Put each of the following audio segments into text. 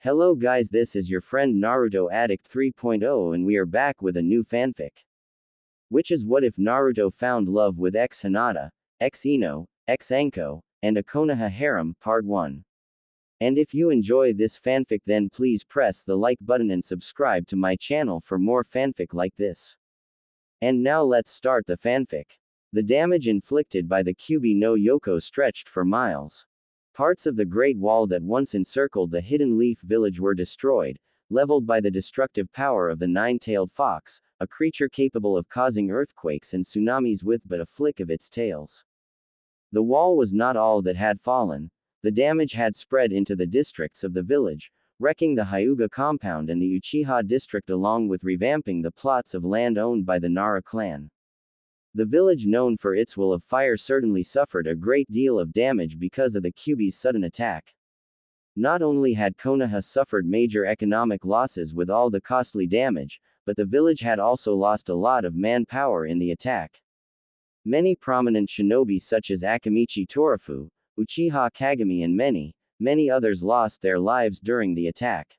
Hello guys, this is your friend Naruto Addict 3.0 and we are back with a new fanfic. Which is what if Naruto found love with ex Hinata, ex Ino, ex Anko, and a Konoha harem, part 1. And if you enjoy this fanfic then please press the like button and subscribe to my channel for more fanfic like this. And now let's start the fanfic. The damage inflicted by the Kyuubi no Yoko stretched for miles. Parts of the Great Wall that once encircled the Hidden Leaf village were destroyed, leveled by the destructive power of the nine-tailed fox, a creature capable of causing earthquakes and tsunamis with but a flick of its tails. The wall was not all that had fallen. The damage had spread into the districts of the village, wrecking the Hyuga compound and the Uchiha district along with revamping the plots of land owned by the Nara clan. The village known for its wall of fire certainly suffered a great deal of damage because of the Kyuubi's sudden attack. Not only had Konoha suffered major economic losses with all the costly damage, but the village had also lost a lot of manpower in the attack. Many prominent shinobi such as Akamichi Torafu, Uchiha Kagami and many others lost their lives during the attack.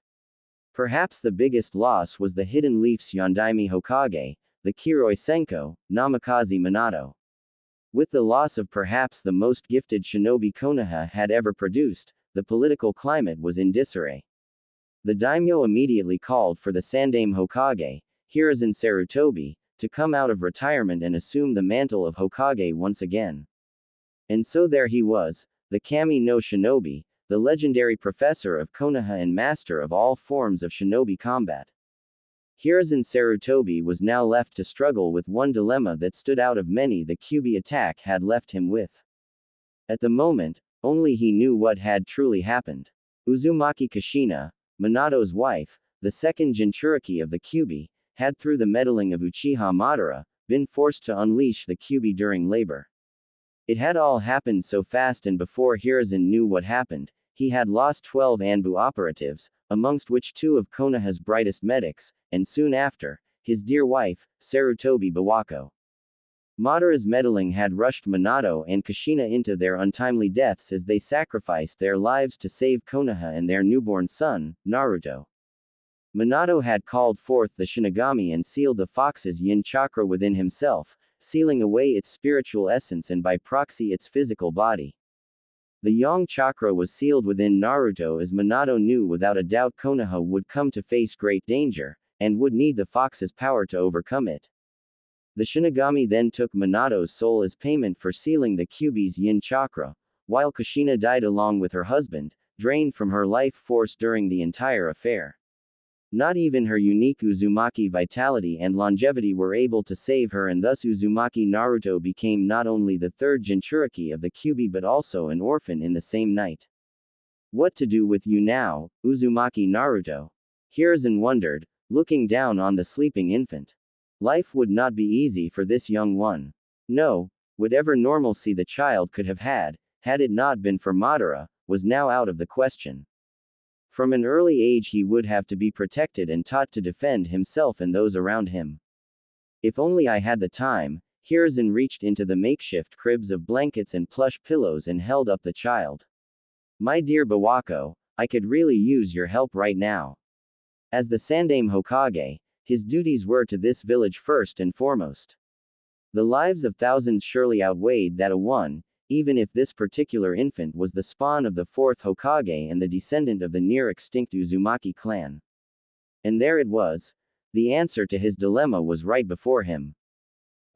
Perhaps the biggest loss was the Hidden Leaf's Yondaime Hokage, the Kiroi Senko, Namikaze Minato. With the loss of perhaps the most gifted shinobi Konoha had ever produced, the political climate was in disarray. The daimyo immediately called for the Sandaime Hokage, Hiruzen Sarutobi, to come out of retirement and assume the mantle of Hokage once again. And so there he was, the Kami no Shinobi, the legendary professor of Konoha and master of all forms of shinobi combat. Hiruzen Sarutobi was now left to struggle with one dilemma that stood out of many the Kyuubi attack had left him with. At the moment, only he knew what had truly happened. Uzumaki Kushina, Minato's wife, the second Jinchuriki of the Kyuubi, had through the meddling of Uchiha Madara, been forced to unleash the Kyuubi during labor. It had all happened so fast and before Hiruzen knew what happened, he had lost 12 Anbu operatives, amongst which 2 of Konoha's brightest medics, and soon after, his dear wife, Sarutobi Bawako. Madara's meddling had rushed Minato and Kushina into their untimely deaths as they sacrificed their lives to save Konoha and their newborn son, Naruto. Minato had called forth the Shinigami and sealed the fox's yin chakra within himself, sealing away its spiritual essence and by proxy its physical body. The yang chakra was sealed within Naruto as Minato knew without a doubt Konoha would come to face great danger, and would need the fox's power to overcome it. The Shinigami then took Minato's soul as payment for sealing the Kyuubi's yin chakra, while Kushina died along with her husband, drained from her life force during the entire affair. Not even her unique Uzumaki vitality and longevity were able to save her, and thus Uzumaki Naruto became not only the third Jinchuriki of the Kyuubi but also an orphan in the same night. What to do with you now, Uzumaki Naruto? Hiruzen wondered, looking down on the sleeping infant. Life would not be easy for this young one. No, whatever normalcy the child could have had it not been for Madara, was now out of the question. From an early age he would have to be protected and taught to defend himself and those around him. If only I had the time, Hiruzen reached into the makeshift cribs of blankets and plush pillows and held up the child. My dear Bawako, I could really use your help right now. As the Sandaime Hokage, his duties were to this village first and foremost. The lives of thousands surely outweighed that of one, even if this particular infant was the spawn of the 4th Hokage and the descendant of the near-extinct Uzumaki clan. And there it was. The answer to his dilemma was right before him.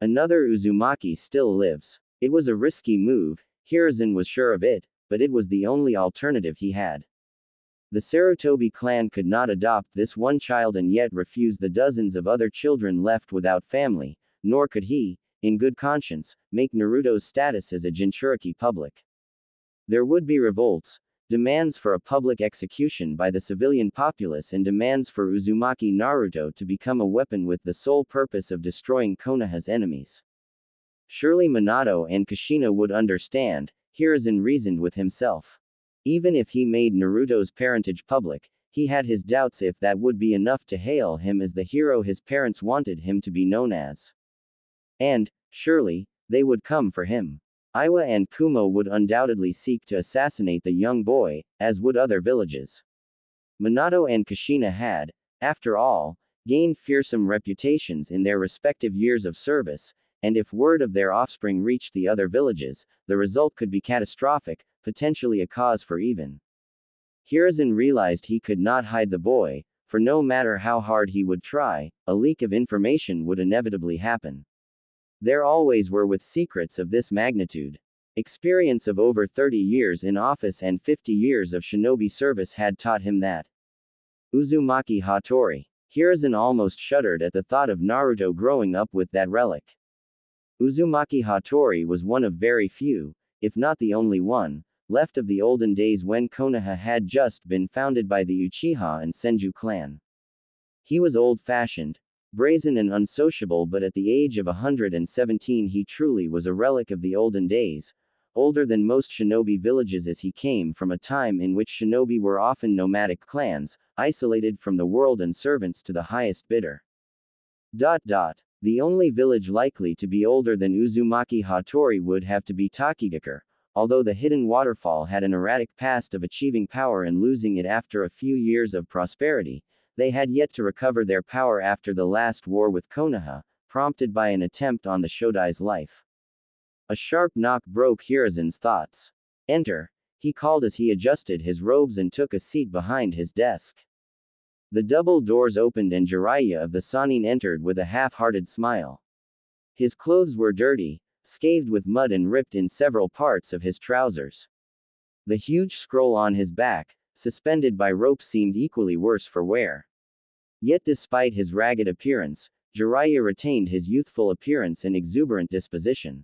Another Uzumaki still lives. It was a risky move, Hiruzen was sure of it, but it was the only alternative he had. The Sarutobi clan could not adopt this one child and yet refuse the dozens of other children left without family, nor could he, in good conscience, make Naruto's status as a Jinchuriki public. There would be revolts, demands for a public execution by the civilian populace and demands for Uzumaki Naruto to become a weapon with the sole purpose of destroying Konoha's enemies. Surely Minato and Kushina would understand, Hiruzen reasoned with himself. Even if he made Naruto's parentage public, he had his doubts if that would be enough to hail him as the hero his parents wanted him to be known as. And, surely, they would come for him. Iwa and Kumo would undoubtedly seek to assassinate the young boy, as would other villages. Minato and Kushina had, after all, gained fearsome reputations in their respective years of service, and if word of their offspring reached the other villages, the result could be catastrophic, potentially a cause for even. Hiruzen realized he could not hide the boy, for no matter how hard he would try, a leak of information would inevitably happen. There always were with secrets of this magnitude. Experience of over 30 years in office and 50 years of shinobi service had taught him that. Uzumaki Hattori. Hiruzen almost shuddered at the thought of Naruto growing up with that relic. Uzumaki Hattori was one of very few, if not the only one, left of the olden days when Konoha had just been founded by the Uchiha and Senju clan. He was old-fashioned, brazen and unsociable, but at the age of 117 he truly was a relic of the olden days, older than most shinobi villages as he came from a time in which shinobi were often nomadic clans, isolated from the world and servants to the highest bidder. The only village likely to be older than Uzumaki Hattori would have to be Takigakure, although the hidden waterfall had an erratic past of achieving power and losing it after a few years of prosperity. They had yet to recover their power after the last war with Konoha, prompted by an attempt on the Shodai's life. A sharp knock broke Hiruzen's thoughts. Enter, he called as he adjusted his robes and took a seat behind his desk. The double doors opened and Jiraiya of the Sannin entered with a half-hearted smile. His clothes were dirty, scathed with mud and ripped in several parts of his trousers. The huge scroll on his back, suspended by rope, seemed equally worse for wear. Yet despite his ragged appearance, Jiraiya retained his youthful appearance and exuberant disposition.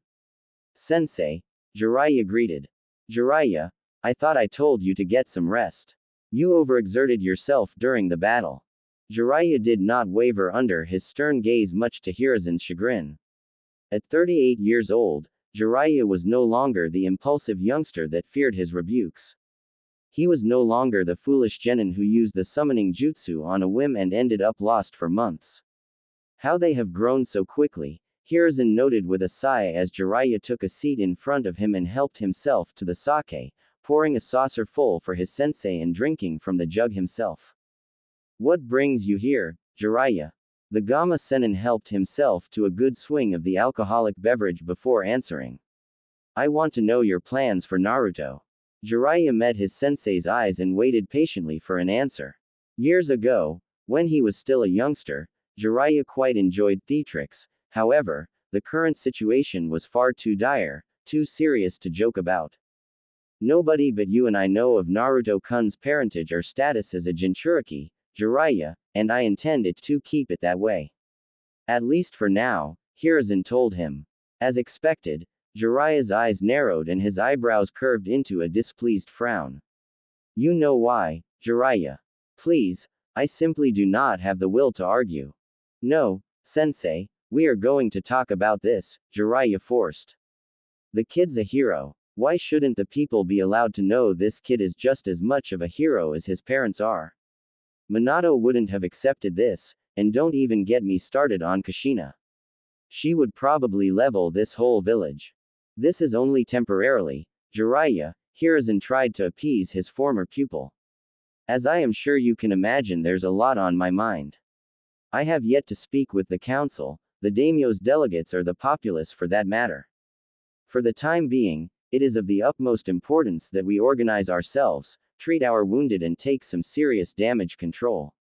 Sensei, Jiraiya greeted. Jiraiya, I thought I told you to get some rest. You overexerted yourself during the battle. Jiraiya did not waver under his stern gaze, much to Hiruzen's chagrin. At 38 years old, Jiraiya was no longer the impulsive youngster that feared his rebukes. He was no longer the foolish genin who used the summoning jutsu on a whim and ended up lost for months. How they have grown so quickly, Hiruzen noted with a sigh as Jiraiya took a seat in front of him and helped himself to the sake, pouring a saucer full for his sensei and drinking from the jug himself. What brings you here, Jiraiya? The Gamma Sennin helped himself to a good swing of the alcoholic beverage before answering. I want to know your plans for Naruto. Jiraiya met his sensei's eyes and waited patiently for an answer. Years ago, when he was still a youngster, Jiraiya quite enjoyed theatrics. However, the current situation was far too dire, too serious to joke about. Nobody but you and I know of Naruto-kun's parentage or status as a Jinchuriki, Jiraiya, and I intended to keep it that way. At least for now, Hiruzen told him. As expected, Jiraiya's eyes narrowed and his eyebrows curved into a displeased frown. You know why, Jiraiya. Please, I simply do not have the will to argue. No, sensei, we are going to talk about this, Jiraiya forced. The kid's a hero. Why shouldn't the people be allowed to know this kid is just as much of a hero as his parents are? Minato wouldn't have accepted this, and don't even get me started on Kushina. She would probably level this whole village. This is only temporarily, Jiraiya, Hiruzen tried to appease his former pupil. As I am sure you can imagine, there's a lot on my mind. I have yet to speak with the council, the daimyo's delegates or the populace for that matter. For the time being, it is of the utmost importance that we organize ourselves, treat our wounded and take some serious damage control.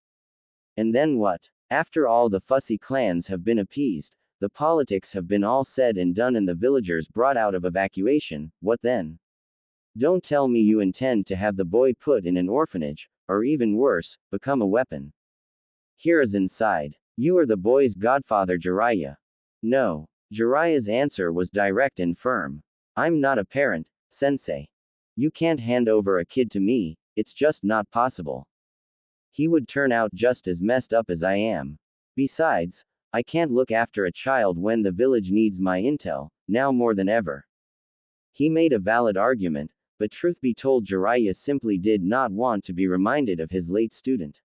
And then what? After all the fussy clans have been appeased, the politics have been all said and done and the villagers brought out of evacuation, what then? Don't tell me you intend to have the boy put in an orphanage, or even worse, become a weapon. Hiruzen sighed. You are the boy's godfather, Jiraiya. No. Jiraiya's answer was direct and firm. I'm not a parent, sensei. You can't hand over a kid to me, it's just not possible. He would turn out just as messed up as I am. Besides, I can't look after a child when the village needs my intel, now more than ever. He made a valid argument, but truth be told, Jiraiya simply did not want to be reminded of his late student.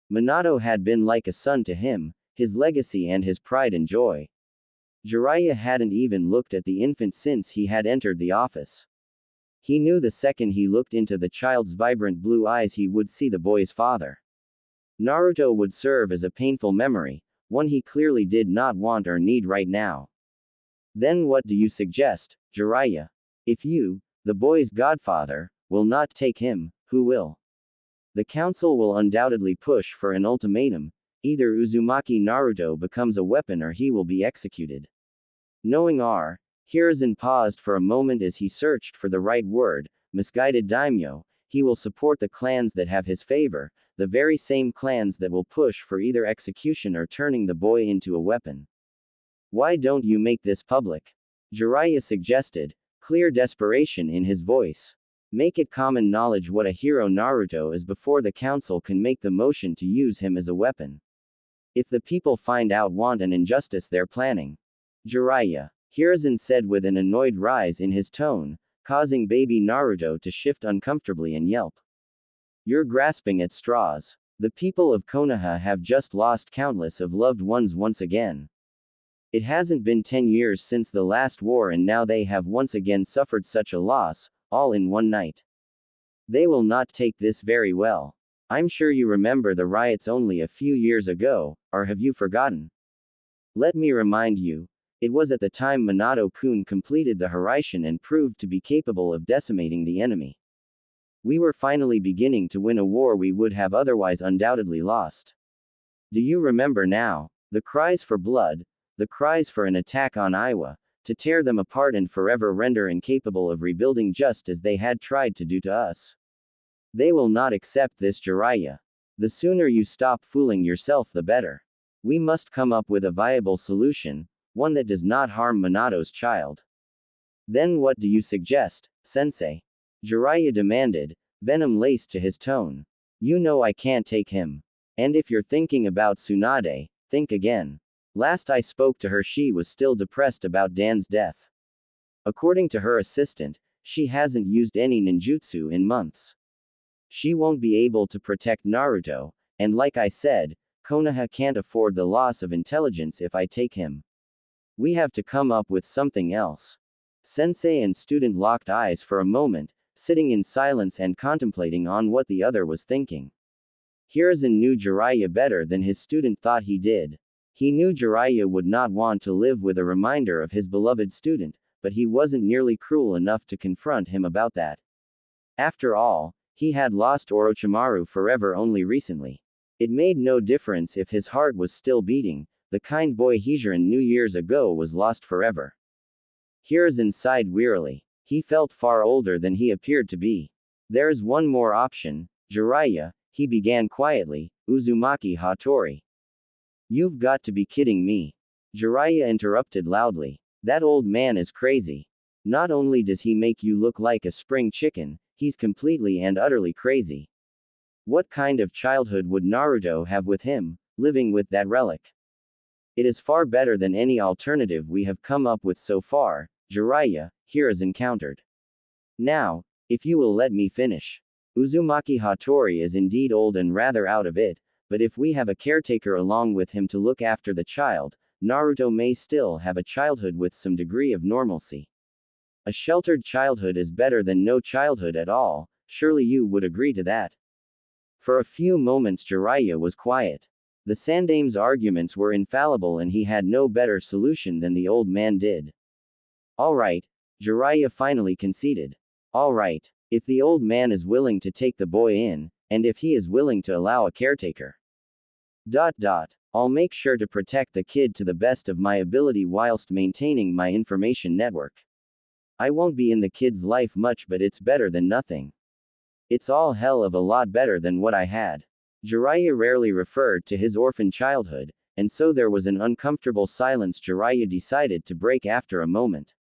Minato had been like a son to him, his legacy and his pride and joy. Jiraiya hadn't even looked at the infant since he had entered the office. He knew the second he looked into the child's vibrant blue eyes he would see the boy's father. Naruto would serve as a painful memory, one he clearly did not want or need right now. Then what do you suggest, Jiraiya? If you, the boy's godfather, will not take him, who will? The council will undoubtedly push for an ultimatum: either Uzumaki Naruto becomes a weapon or he will be executed. Knowing Hiruzen paused for a moment as he searched for the right word. Misguided daimyo, he will support the clans that have his favor, the very same clans that will push for either execution or turning the boy into a weapon. Why don't you make this public? Jiraiya suggested, clear desperation in his voice. Make it common knowledge what a hero Naruto is before the council can make the motion to use him as a weapon. If the people find out want an injustice they're planning. Jiraiya, Hiruzen said with an annoyed rise in his tone, causing baby Naruto to shift uncomfortably and yelp. You're grasping at straws. The people of Konoha have just lost countless of loved ones once again. It hasn't been 10 years since the last war and now they have once again suffered such a loss, all in one night. They will not take this very well. I'm sure you remember the riots only a few years ago, or have you forgotten? Let me remind you. It was at the time Minato-kun completed the Harem and proved to be capable of decimating the enemy. We were finally beginning to win a war we would have otherwise undoubtedly lost. Do you remember now? The cries for blood, the cries for an attack on Iwa, to tear them apart and forever render incapable of rebuilding just as they had tried to do to us. They will not accept this, Jiraiya. The sooner you stop fooling yourself the better. We must come up with a viable solution, one that does not harm Minato's child. Then what do you suggest, sensei? Jiraiya demanded, venom laced to his tone. You know I can't take him. And if you're thinking about Tsunade, think again. Last I spoke to her she was still depressed about Dan's death. According to her assistant, she hasn't used any ninjutsu in months. She won't be able to protect Naruto, and like I said, Konoha can't afford the loss of intelligence if I take him. We have to come up with something else. Sensei and student locked eyes for a moment, sitting in silence and contemplating on what the other was thinking. Hiruzen knew Jiraiya better than his student thought he did. He knew Jiraiya would not want to live with a reminder of his beloved student, but he wasn't nearly cruel enough to confront him about that. After all, he had lost Orochimaru forever only recently. It made no difference if his heart was still beating, the kind boy Hiruzen knew years ago was lost forever. Hiruzen sighed wearily. He felt far older than he appeared to be. There's one more option, Jiraiya, he began quietly, Uzumaki Hattori. You've got to be kidding me. Jiraiya interrupted loudly. That old man is crazy. Not only does he make you look like a spring chicken, he's completely and utterly crazy. What kind of childhood would Naruto have with him, living with that relic? It is far better than any alternative we have come up with so far, Jiraiya, Hiruzen countered. Now, if you will let me finish. Uzumaki Hattori is indeed old and rather out of it, but if we have a caretaker along with him to look after the child, Naruto may still have a childhood with some degree of normalcy. A sheltered childhood is better than no childhood at all, surely you would agree to that. For a few moments Jiraiya was quiet. The Sandame's arguments were infallible and he had no better solution than the old man did. Alright, Jiraiya finally conceded. Alright, if the old man is willing to take the boy in, and if he is willing to allow a caretaker. I'll make sure to protect the kid to the best of my ability whilst maintaining my information network. I won't be in the kid's life much but it's better than nothing. It's all hell of a lot better than what I had. Jiraiya rarely referred to his orphan childhood, and so there was an uncomfortable silence Jiraiya decided to break after a moment.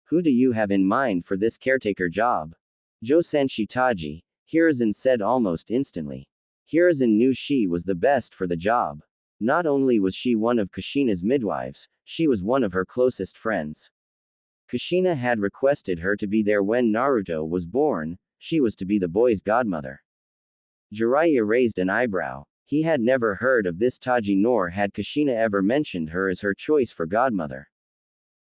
Who do you have in mind for this caretaker job? Josen Shitaji, Hiruzen said almost instantly. Hiruzen knew she was the best for the job. Not only was she one of Kushina's midwives, she was one of her closest friends. Kushina had requested her to be there when Naruto was born, she was to be the boy's godmother. Jiraiya raised an eyebrow. He had never heard of this Taji nor had Kushina ever mentioned her as her choice for godmother.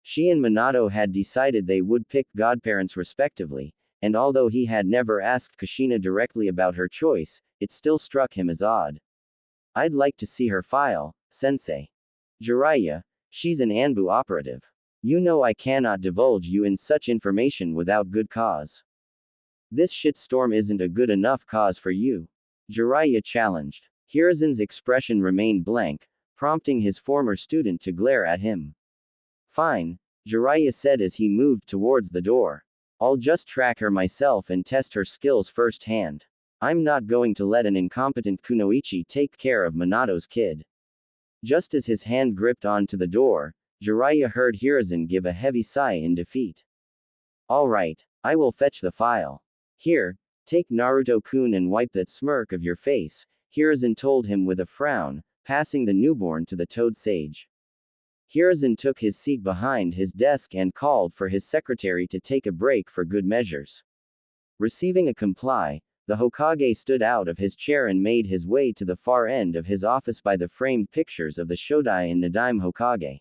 She and Minato had decided they would pick godparents respectively, and although he had never asked Kushina directly about her choice, it still struck him as odd. I'd like to see her file, sensei. Jiraiya, she's an Anbu operative. You know I cannot divulge you in such information without good cause. This shitstorm isn't a good enough cause for you. Jiraiya challenged. Hiruzen's expression remained blank, prompting his former student to glare at him. Fine, Jiraiya said as he moved towards the door. I'll just track her myself and test her skills firsthand. I'm not going to let an incompetent kunoichi take care of Minato's kid. Just as his hand gripped onto the door, Jiraiya heard Hiruzen give a heavy sigh in defeat. Alright, I will fetch the file. Here, take Naruto-kun and wipe that smirk of your face, Hiruzen told him with a frown, passing the newborn to the Toad Sage. Hiruzen took his seat behind his desk and called for his secretary to take a break for good measures. Receiving a comply, the Hokage stood out of his chair and made his way to the far end of his office by the framed pictures of the Shodai and Nadaime Hokage.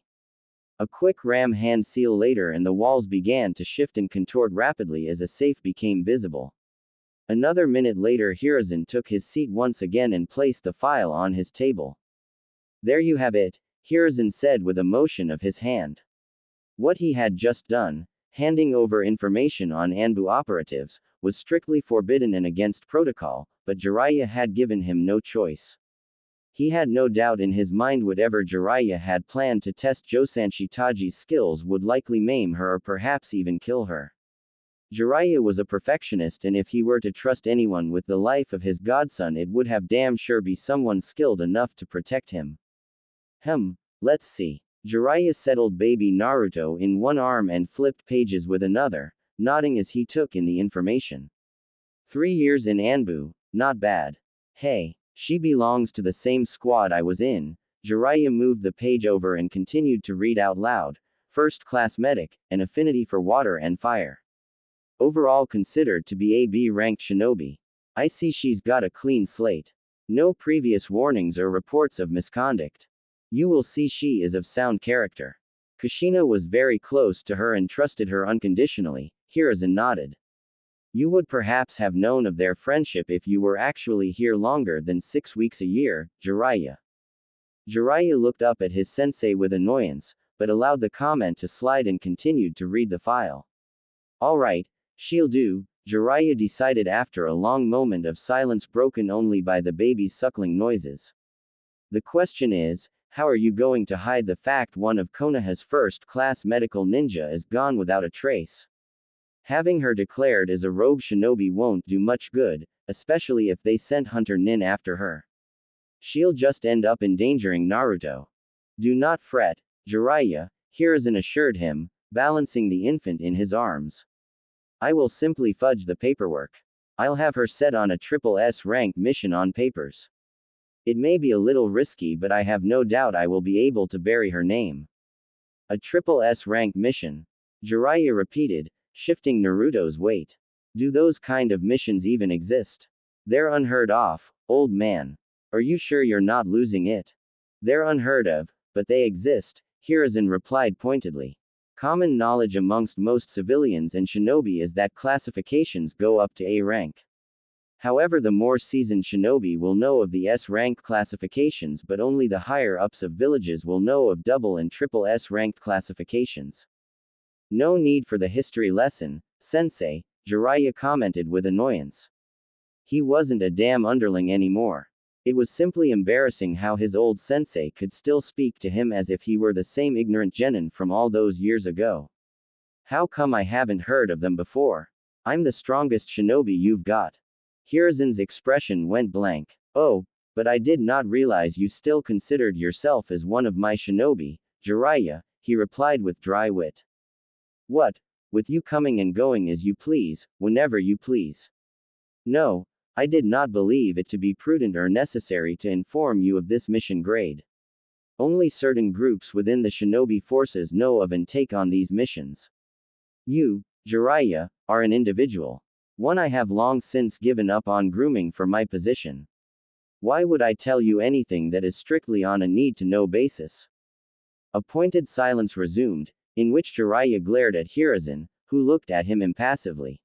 A quick ram hand seal later and the walls began to shift and contort rapidly as a safe became visible. Another minute later Hiruzen took his seat once again and placed the file on his table. There you have it, Hiruzen said with a motion of his hand. What he had just done, handing over information on Anbu operatives, was strictly forbidden and against protocol, but Jiraiya had given him no choice. He had no doubt in his mind whatever Jiraiya had planned to test Josanshi Taji's skills would likely maim her or perhaps even kill her. Jiraiya was a perfectionist and if he were to trust anyone with the life of his godson it would have damn sure be someone skilled enough to protect him. Let's see. Jiraiya settled baby Naruto in one arm and flipped pages with another, nodding as he took in the information. 3 years in Anbu, not bad. Hey, she belongs to the same squad I was in. Jiraiya moved the page over and continued to read out loud. First class medic, an affinity for water and fire. Overall considered to be a B-ranked shinobi. I see she's got a clean slate. No previous warnings or reports of misconduct. You will see she is of sound character. Kushina was very close to her and trusted her unconditionally. Hiruzen nodded. You would perhaps have known of their friendship if you were actually here longer than 6 weeks a year, Jiraiya. Jiraiya looked up at his sensei with annoyance, but allowed the comment to slide and continued to read the file. Alright, she'll do, Jiraiya decided after a long moment of silence broken only by the baby's suckling noises. The question is, how are you going to hide the fact one of Konoha's first-class medical ninja is gone without a trace? Having her declared as a rogue shinobi won't do much good, especially if they sent Hunter Nin after her. She'll just end up endangering Naruto. Do not fret, Jiraiya, Hiruzen assured him, balancing the infant in his arms. I will simply fudge the paperwork. I'll have her set on a triple S rank mission on papers. It may be a little risky but I have no doubt I will be able to bury her name. A triple S rank mission. Jiraiya repeated, shifting Naruto's weight. Do those kind of missions even exist? They're unheard of, old man. Are you sure you're not losing it? They're unheard of, but they exist, Hiruzen replied pointedly. Common knowledge amongst most civilians and shinobi is that classifications go up to A rank. However, the more seasoned shinobi will know of the S-rank classifications but only the higher-ups of villages will know of double and triple S-ranked classifications. No need for the history lesson, sensei, Jiraiya commented with annoyance. He wasn't a damn underling anymore. It was simply embarrassing how his old sensei could still speak to him as if he were the same ignorant genin from all those years ago. How come I haven't heard of them before? I'm the strongest shinobi you've got. Hiruzen's expression went blank. Oh, but I did not realize you still considered yourself as one of my shinobi, Jiraiya, he replied with dry wit. What? With you coming and going as you please, whenever you please. No, I did not believe it to be prudent or necessary to inform you of this mission grade. Only certain groups within the shinobi forces know of and take on these missions. You, Jiraiya, are an individual. One I have long since given up on grooming for my position. Why would I tell you anything that is strictly on a need-to-know basis? A pointed silence resumed, in which Jiraiya glared at Hiruzen, who looked at him impassively.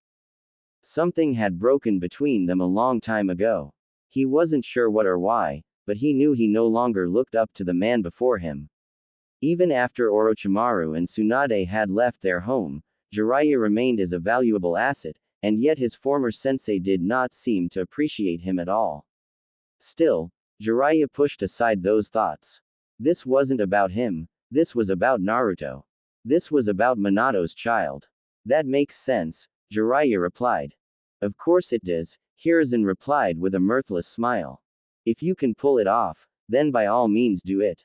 Something had broken between them a long time ago. He wasn't sure what or why, but he knew he no longer looked up to the man before him. Even after Orochimaru and Tsunade had left their home, Jiraiya remained as a valuable asset, and yet his former sensei did not seem to appreciate him at all. Still, Jiraiya pushed aside those thoughts. This wasn't about him, this was about Naruto. This was about Minato's child. That makes sense, Jiraiya replied. Of course it does, Hiruzen replied with a mirthless smile. If you can pull it off, then by all means do it.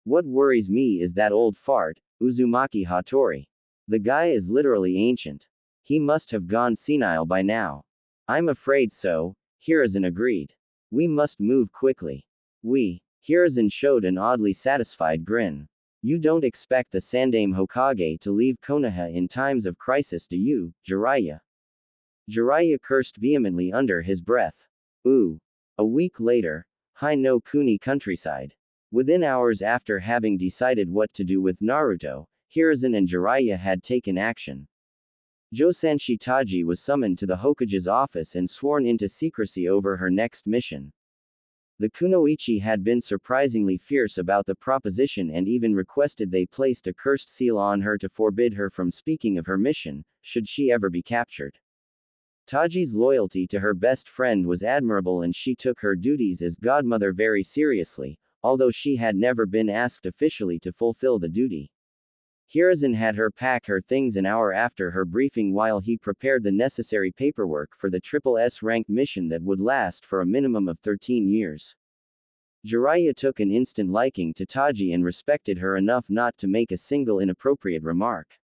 What worries me is that old fart, Uzumaki Hattori. The guy is literally ancient. He must have gone senile by now. I'm afraid so, Hiruzen agreed. We must move quickly. Hiruzen showed an oddly satisfied grin. You don't expect the Sandaime Hokage to leave Konoha in times of crisis, do you, Jiraiya? Jiraiya cursed vehemently under his breath. Ooh. A week later, Hai no Kuni countryside. Within hours after having decided what to do with Naruto, Hiruzen and Jiraiya had taken action. Josanshi Taji was summoned to the Hokage's office and sworn into secrecy over her next mission. The Kunoichi had been surprisingly fierce about the proposition and even requested they placed a cursed seal on her to forbid her from speaking of her mission, should she ever be captured. Taji's loyalty to her best friend was admirable and she took her duties as godmother very seriously, although she had never been asked officially to fulfill the duty. Hiruzen had her pack her things an hour after her briefing while he prepared the necessary paperwork for the SSS rank mission that would last for a minimum of 13 years. Jiraiya took an instant liking to Taji and respected her enough not to make a single inappropriate remark.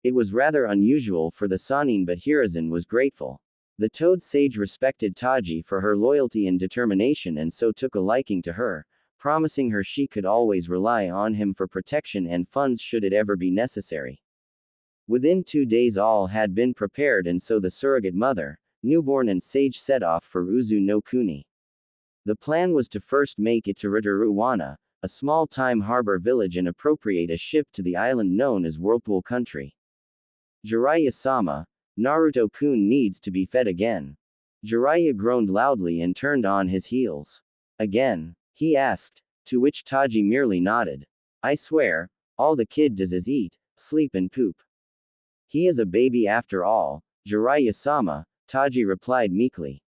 It was rather unusual for the Sannin, but Hiruzen was grateful. The Toad Sage respected Taji for her loyalty and determination and so took a liking to her, promising her she could always rely on him for protection and funds should it ever be necessary. Within 2 days all had been prepared and so the surrogate mother, newborn and sage set off for Uzu no Kuni. The plan was to first make it to Ritaruwana, a small-time harbor village, and appropriate a ship to the island known as Whirlpool country. Jiraiya-sama, Naruto-kun needs to be fed again. Jiraiya groaned loudly and turned on his heels. Again? He asked, to which Taji merely nodded. I swear, all the kid does is eat, sleep and poop. He is a baby after all, Jiraiya-sama, Taji replied meekly.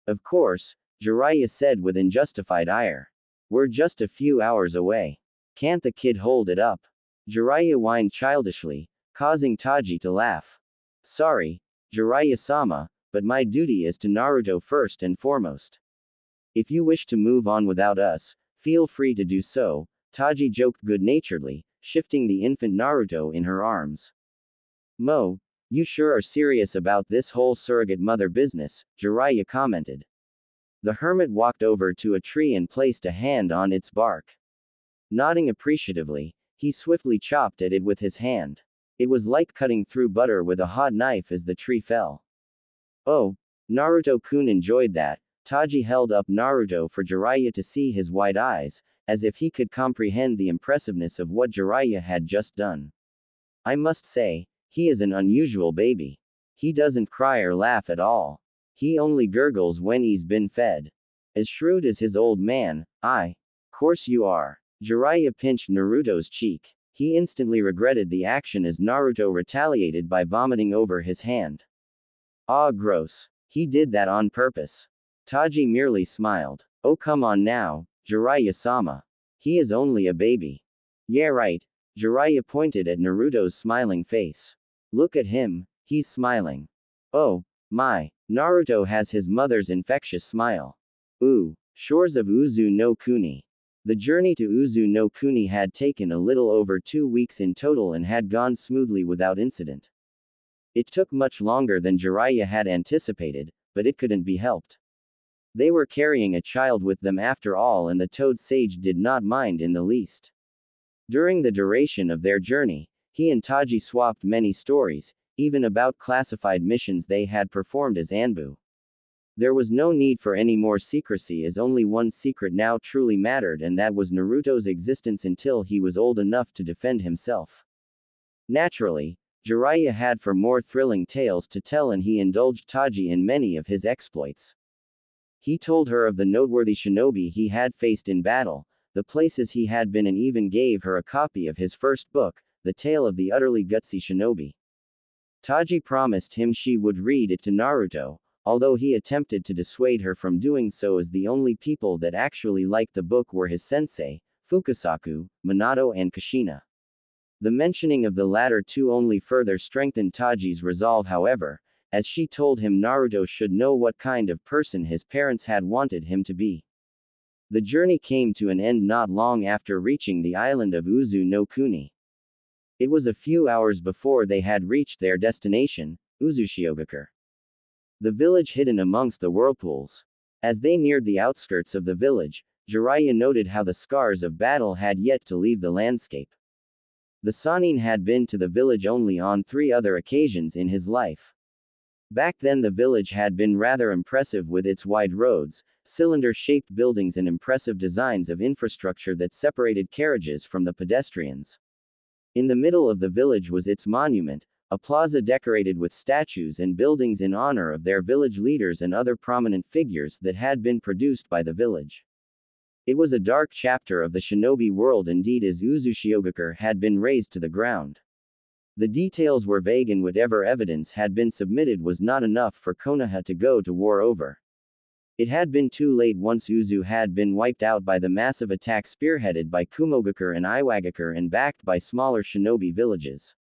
Of course, Jiraiya said with unjustified ire. We're just a few hours away. Can't the kid hold it up? Jiraiya whined childishly, causing Taji to laugh. Sorry, Jiraiya-sama, but my duty is to Naruto first and foremost. If you wish to move on without us, feel free to do so, Taji joked good-naturedly, shifting the infant Naruto in her arms. Mo, you sure are serious about this whole surrogate mother business, Jiraiya commented. The hermit walked over to a tree and placed a hand on its bark. Nodding appreciatively, he swiftly chopped at it with his hand. It was like cutting through butter with a hot knife as the tree fell. Oh, Naruto-kun enjoyed that. Taji held up Naruto for Jiraiya to see his wide eyes, as if he could comprehend the impressiveness of what Jiraiya had just done. I must say, he is an unusual baby. He doesn't cry or laugh at all. He only gurgles when he's been fed. As shrewd as his old man, course you are. Jiraiya pinched Naruto's cheek. He instantly regretted the action as Naruto retaliated by vomiting over his hand. Ah, gross. He did that on purpose. Taji merely smiled. Oh come on now, Jiraiya-sama. He is only a baby. Yeah right. Jiraiya pointed at Naruto's smiling face. Look at him, he's smiling. Oh, my. Naruto has his mother's infectious smile. Ooh, shores of Uzu no Kuni. The journey to Uzu no Kuni had taken a little over 2 weeks in total and had gone smoothly without incident. It took much longer than Jiraiya had anticipated, but it couldn't be helped. They were carrying a child with them after all, and the Toad Sage did not mind in the least. During the duration of their journey, he and Taji swapped many stories, even about classified missions they had performed as Anbu. There was no need for any more secrecy as only one secret now truly mattered, and that was Naruto's existence until he was old enough to defend himself. Naturally, Jiraiya had for more thrilling tales to tell, and he indulged Taji in many of his exploits. He told her of the noteworthy shinobi he had faced in battle, the places he had been, and even gave her a copy of his first book, The Tale of the Utterly Gutsy Shinobi. Taji promised him she would read it to Naruto, although he attempted to dissuade her from doing so, as the only people that actually liked the book were his sensei, Fukasaku, Minato, and Kushina. The mentioning of the latter two only further strengthened Taji's resolve, however, as she told him Naruto should know what kind of person his parents had wanted him to be. The journey came to an end not long after reaching the island of Uzu no Kuni. It was a few hours before they had reached their destination, Uzushiogakure, the village hidden amongst the whirlpools. As they neared the outskirts of the village, Jiraiya noted how the scars of battle had yet to leave the landscape. The Sannin had been to the village only on 3 other occasions in his life. Back then the village had been rather impressive, with its wide roads, cylinder-shaped buildings, and impressive designs of infrastructure that separated carriages from the pedestrians. In the middle of the village was its monument, a plaza decorated with statues and buildings in honor of their village leaders and other prominent figures that had been produced by the village. It was a dark chapter of the shinobi world indeed, as Uzushiogakure had been razed to the ground. The details were vague, and whatever evidence had been submitted was not enough for Konoha to go to war over. It had been too late once Uzu had been wiped out by the massive attack spearheaded by Kumogakure and Iwagakure and backed by smaller shinobi villages.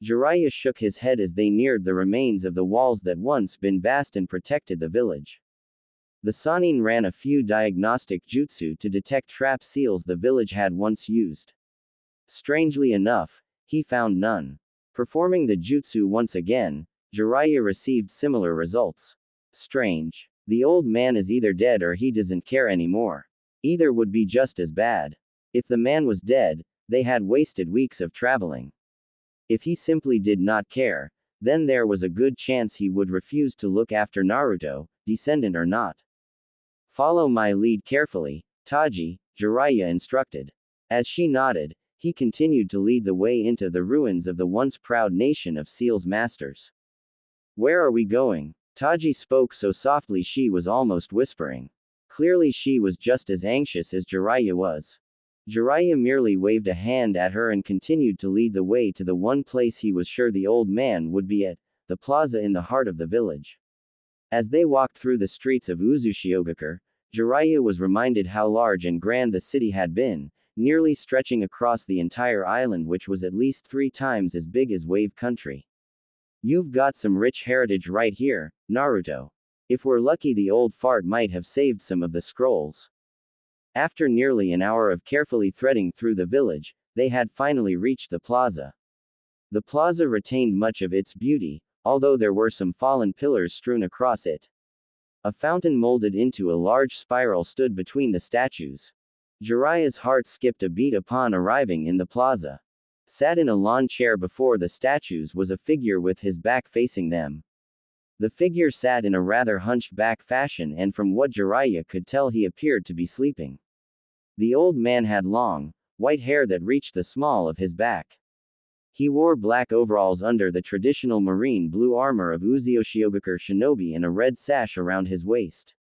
Jiraiya shook his head as they neared the remains of the walls that once been vast and protected the village. The Sannin ran a few diagnostic jutsu to detect trap seals the village had once used. Strangely enough, he found none. Performing the jutsu once again, Jiraiya received similar results. Strange. The old man is either dead or he doesn't care anymore. Either would be just as bad. If the man was dead, they had wasted weeks of traveling. If he simply did not care, then there was a good chance he would refuse to look after Naruto, descendant or not. Follow my lead carefully, Taji, Jiraiya instructed. As she nodded, he continued to lead the way into the ruins of the once proud nation of Seal's masters. Where are we going? Taji spoke so softly she was almost whispering. Clearly she was just as anxious as Jiraiya was. Jiraiya merely waved a hand at her and continued to lead the way to the one place he was sure the old man would be at, the plaza in the heart of the village. As they walked through the streets of Uzushiogakure, Jiraiya was reminded how large and grand the city had been, nearly stretching across the entire island, which was at least 3 times as big as Wave Country. You've got some rich heritage right here, Naruto. If we're lucky, the old fart might have saved some of the scrolls. After nearly an hour of carefully threading through the village, they had finally reached the plaza. The plaza retained much of its beauty, although there were some fallen pillars strewn across it. A fountain molded into a large spiral stood between the statues. Jiraiya's heart skipped a beat upon arriving in the plaza. Sat in a lawn chair before the statues was a figure with his back facing them. The figure sat in a rather hunched back fashion, and from what Jiraiya could tell he appeared to be sleeping. The old man had long, white hair that reached the small of his back. He wore black overalls under the traditional marine blue armor of Uzushiogakure shinobi and a red sash around his waist.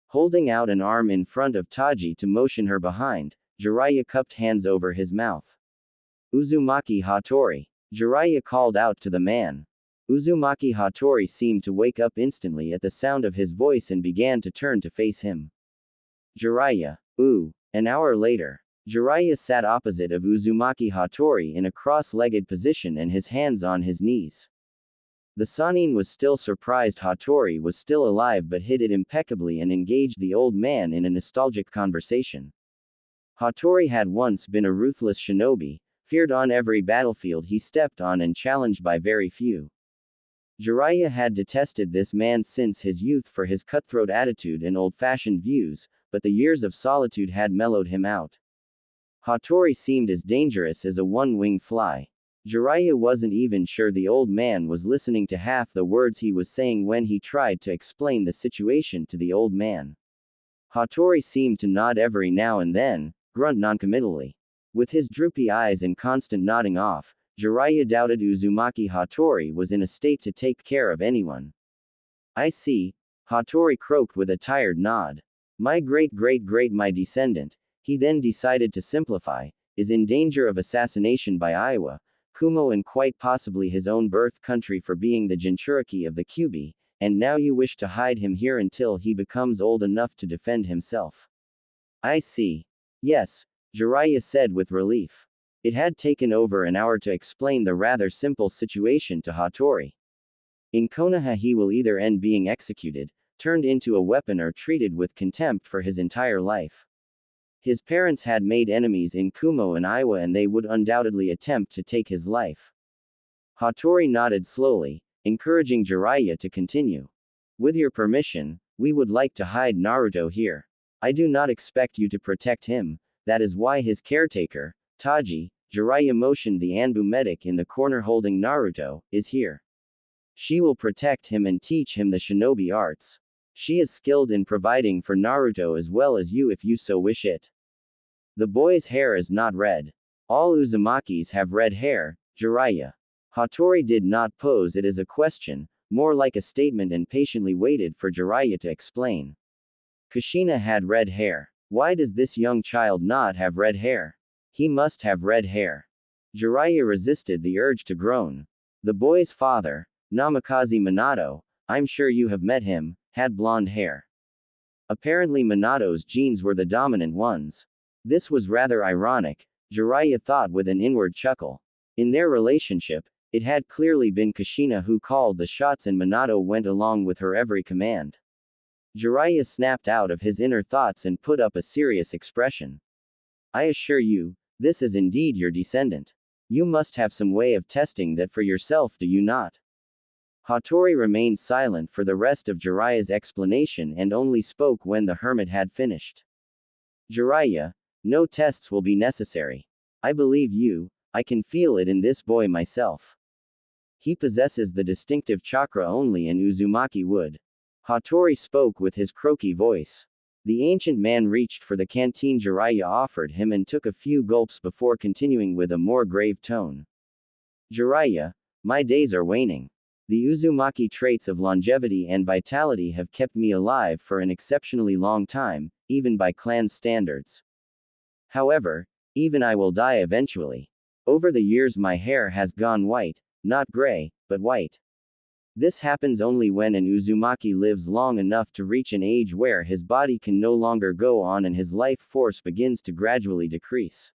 Holding out an arm in front of Taji to motion her behind, Jiraiya cupped hands over his mouth. Uzumaki Hattori. Jiraiya called out to the man. Uzumaki Hattori seemed to wake up instantly at the sound of his voice and began to turn to face him. Jiraiya. Ooh. An hour later, Jiraiya sat opposite of Uzumaki Hattori in a cross-legged position and his hands on his knees. The Sannin was still surprised Hattori was still alive, but hid it impeccably and engaged the old man in a nostalgic conversation. Hattori had once been a ruthless shinobi, feared on every battlefield he stepped on and challenged by very few. Jiraiya had detested this man since his youth for his cutthroat attitude and old-fashioned views, but the years of solitude had mellowed him out. Hattori seemed as dangerous as a one-winged fly. Jiraiya wasn't even sure the old man was listening to half the words he was saying when he tried to explain the situation to the old man. Hattori seemed to nod every now and then, grunt noncommittally. With his droopy eyes and constant nodding off, Jiraiya doubted Uzumaki Hattori was in a state to take care of anyone. I see, Hattori croaked with a tired nod. My my descendant, he then decided to simplify, is in danger of assassination by Iowa, Kumo and quite possibly his own birth country for being the Jinchuriki of the Kyuubi, and now you wish to hide him here until he becomes old enough to defend himself. I see. Yes, Jiraiya said with relief. It had taken over an hour to explain the rather simple situation to Hattori. In Konoha he will either end being executed, turned into a weapon or treated with contempt for his entire life. His parents had made enemies in Kumo and Iowa and they would undoubtedly attempt to take his life. Hattori nodded slowly, encouraging Jiraiya to continue. With your permission, we would like to hide Naruto here. I do not expect you to protect him, that is why his caretaker, Taji, Jiraiya motioned the Anbu medic in the corner holding Naruto, is here. She will protect him and teach him the shinobi arts. She is skilled in providing for Naruto as well as you if you so wish it. The boy's hair is not red. All Uzumakis have red hair, Jiraiya. Hattori did not pose it as a question, more like a statement and patiently waited for Jiraiya to explain. Kushina had red hair. Why does this young child not have red hair? He must have red hair. Jiraiya resisted the urge to groan. The boy's father, Namikaze Minato, I'm sure you have met him, had blonde hair. Apparently Minato's genes were the dominant ones. This was rather ironic, Jiraiya thought with an inward chuckle. In their relationship, it had clearly been Kushina who called the shots and Minato went along with her every command. Jiraiya snapped out of his inner thoughts and put up a serious expression. I assure you, this is indeed your descendant. You must have some way of testing that for yourself, do you not? Hattori remained silent for the rest of Jiraiya's explanation and only spoke when the hermit had finished. Jiraiya, no tests will be necessary. I believe you, I can feel it in this boy myself. He possesses the distinctive chakra only an Uzumaki would. Hattori spoke with his croaky voice. The ancient man reached for the canteen Jiraiya offered him and took a few gulps before continuing with a more grave tone. Jiraiya, my days are waning. The Uzumaki traits of longevity and vitality have kept me alive for an exceptionally long time, even by clan standards. However, even I will die eventually. Over the years my hair has gone white, not gray, but white. This happens only when an Uzumaki lives long enough to reach an age where his body can no longer go on and his life force begins to gradually decrease.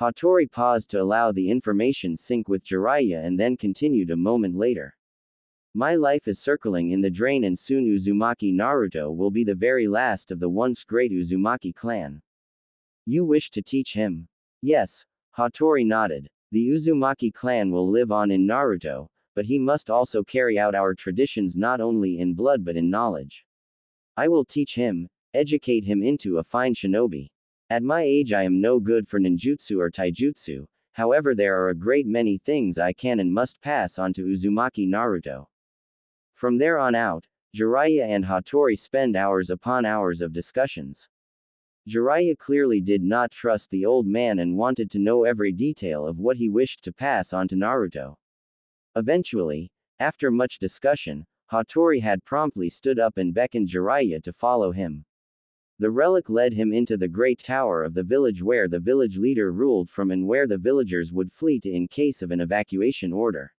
Hattori paused to allow the information sink with Jiraiya and then continued a moment later. My life is circling in the drain and soon Uzumaki Naruto will be the very last of the once great Uzumaki clan. You wish to teach him? Yes, Hattori nodded. The Uzumaki clan will live on in Naruto, but he must also carry out our traditions not only in blood but in knowledge. I will teach him, educate him into a fine shinobi. At my age I am no good for ninjutsu or taijutsu, however there are a great many things I can and must pass on to Uzumaki Naruto. From there on out, Jiraiya and Hattori spend hours upon hours of discussions. Jiraiya clearly did not trust the old man and wanted to know every detail of what he wished to pass on to Naruto. Eventually, after much discussion, Hattori had promptly stood up and beckoned Jiraiya to follow him. The relic led him into the great tower of the village where the village leader ruled from and where the villagers would flee to in case of an evacuation order.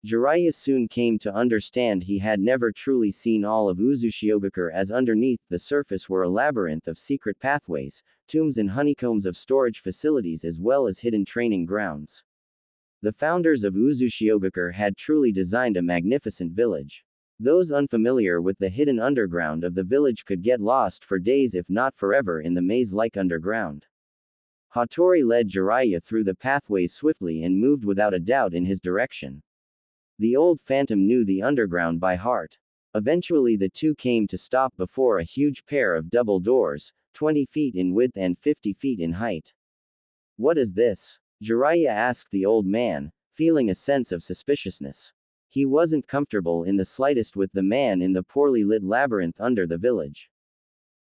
Jiraiya soon came to understand he had never truly seen all of Uzushiogakure as underneath the surface were a labyrinth of secret pathways, tombs and honeycombs of storage facilities as well as hidden training grounds. The founders of Uzushiogakure had truly designed a magnificent village. Those unfamiliar with the hidden underground of the village could get lost for days if not forever in the maze-like underground. Hattori led Jiraiya through the pathways swiftly and moved without a doubt in his direction. The old phantom knew the underground by heart. Eventually the two came to stop before a huge pair of double doors, 20 feet in width and 50 feet in height. What is this? Jiraiya asked the old man, feeling a sense of suspiciousness. He wasn't comfortable in the slightest with the man in the poorly lit labyrinth under the village.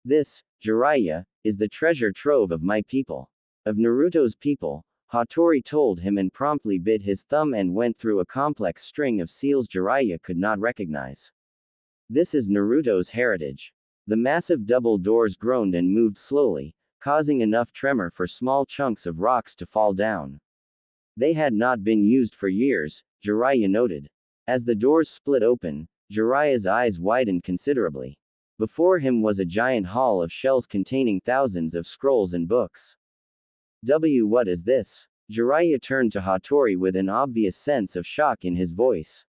This, Jiraiya, is the treasure trove of my people. Of Naruto's people, Hattori told him and promptly bit his thumb and went through a complex string of seals Jiraiya could not recognize. This is Naruto's heritage. The massive double doors groaned and moved slowly, causing enough tremor for small chunks of rocks to fall down. They had not been used for years, Jiraiya noted. As the doors split open, Jiraiya's eyes widened considerably. Before him was a giant hall of shelves containing thousands of scrolls and books. What is this? Jiraiya turned to Hattori with an obvious sense of shock in his voice.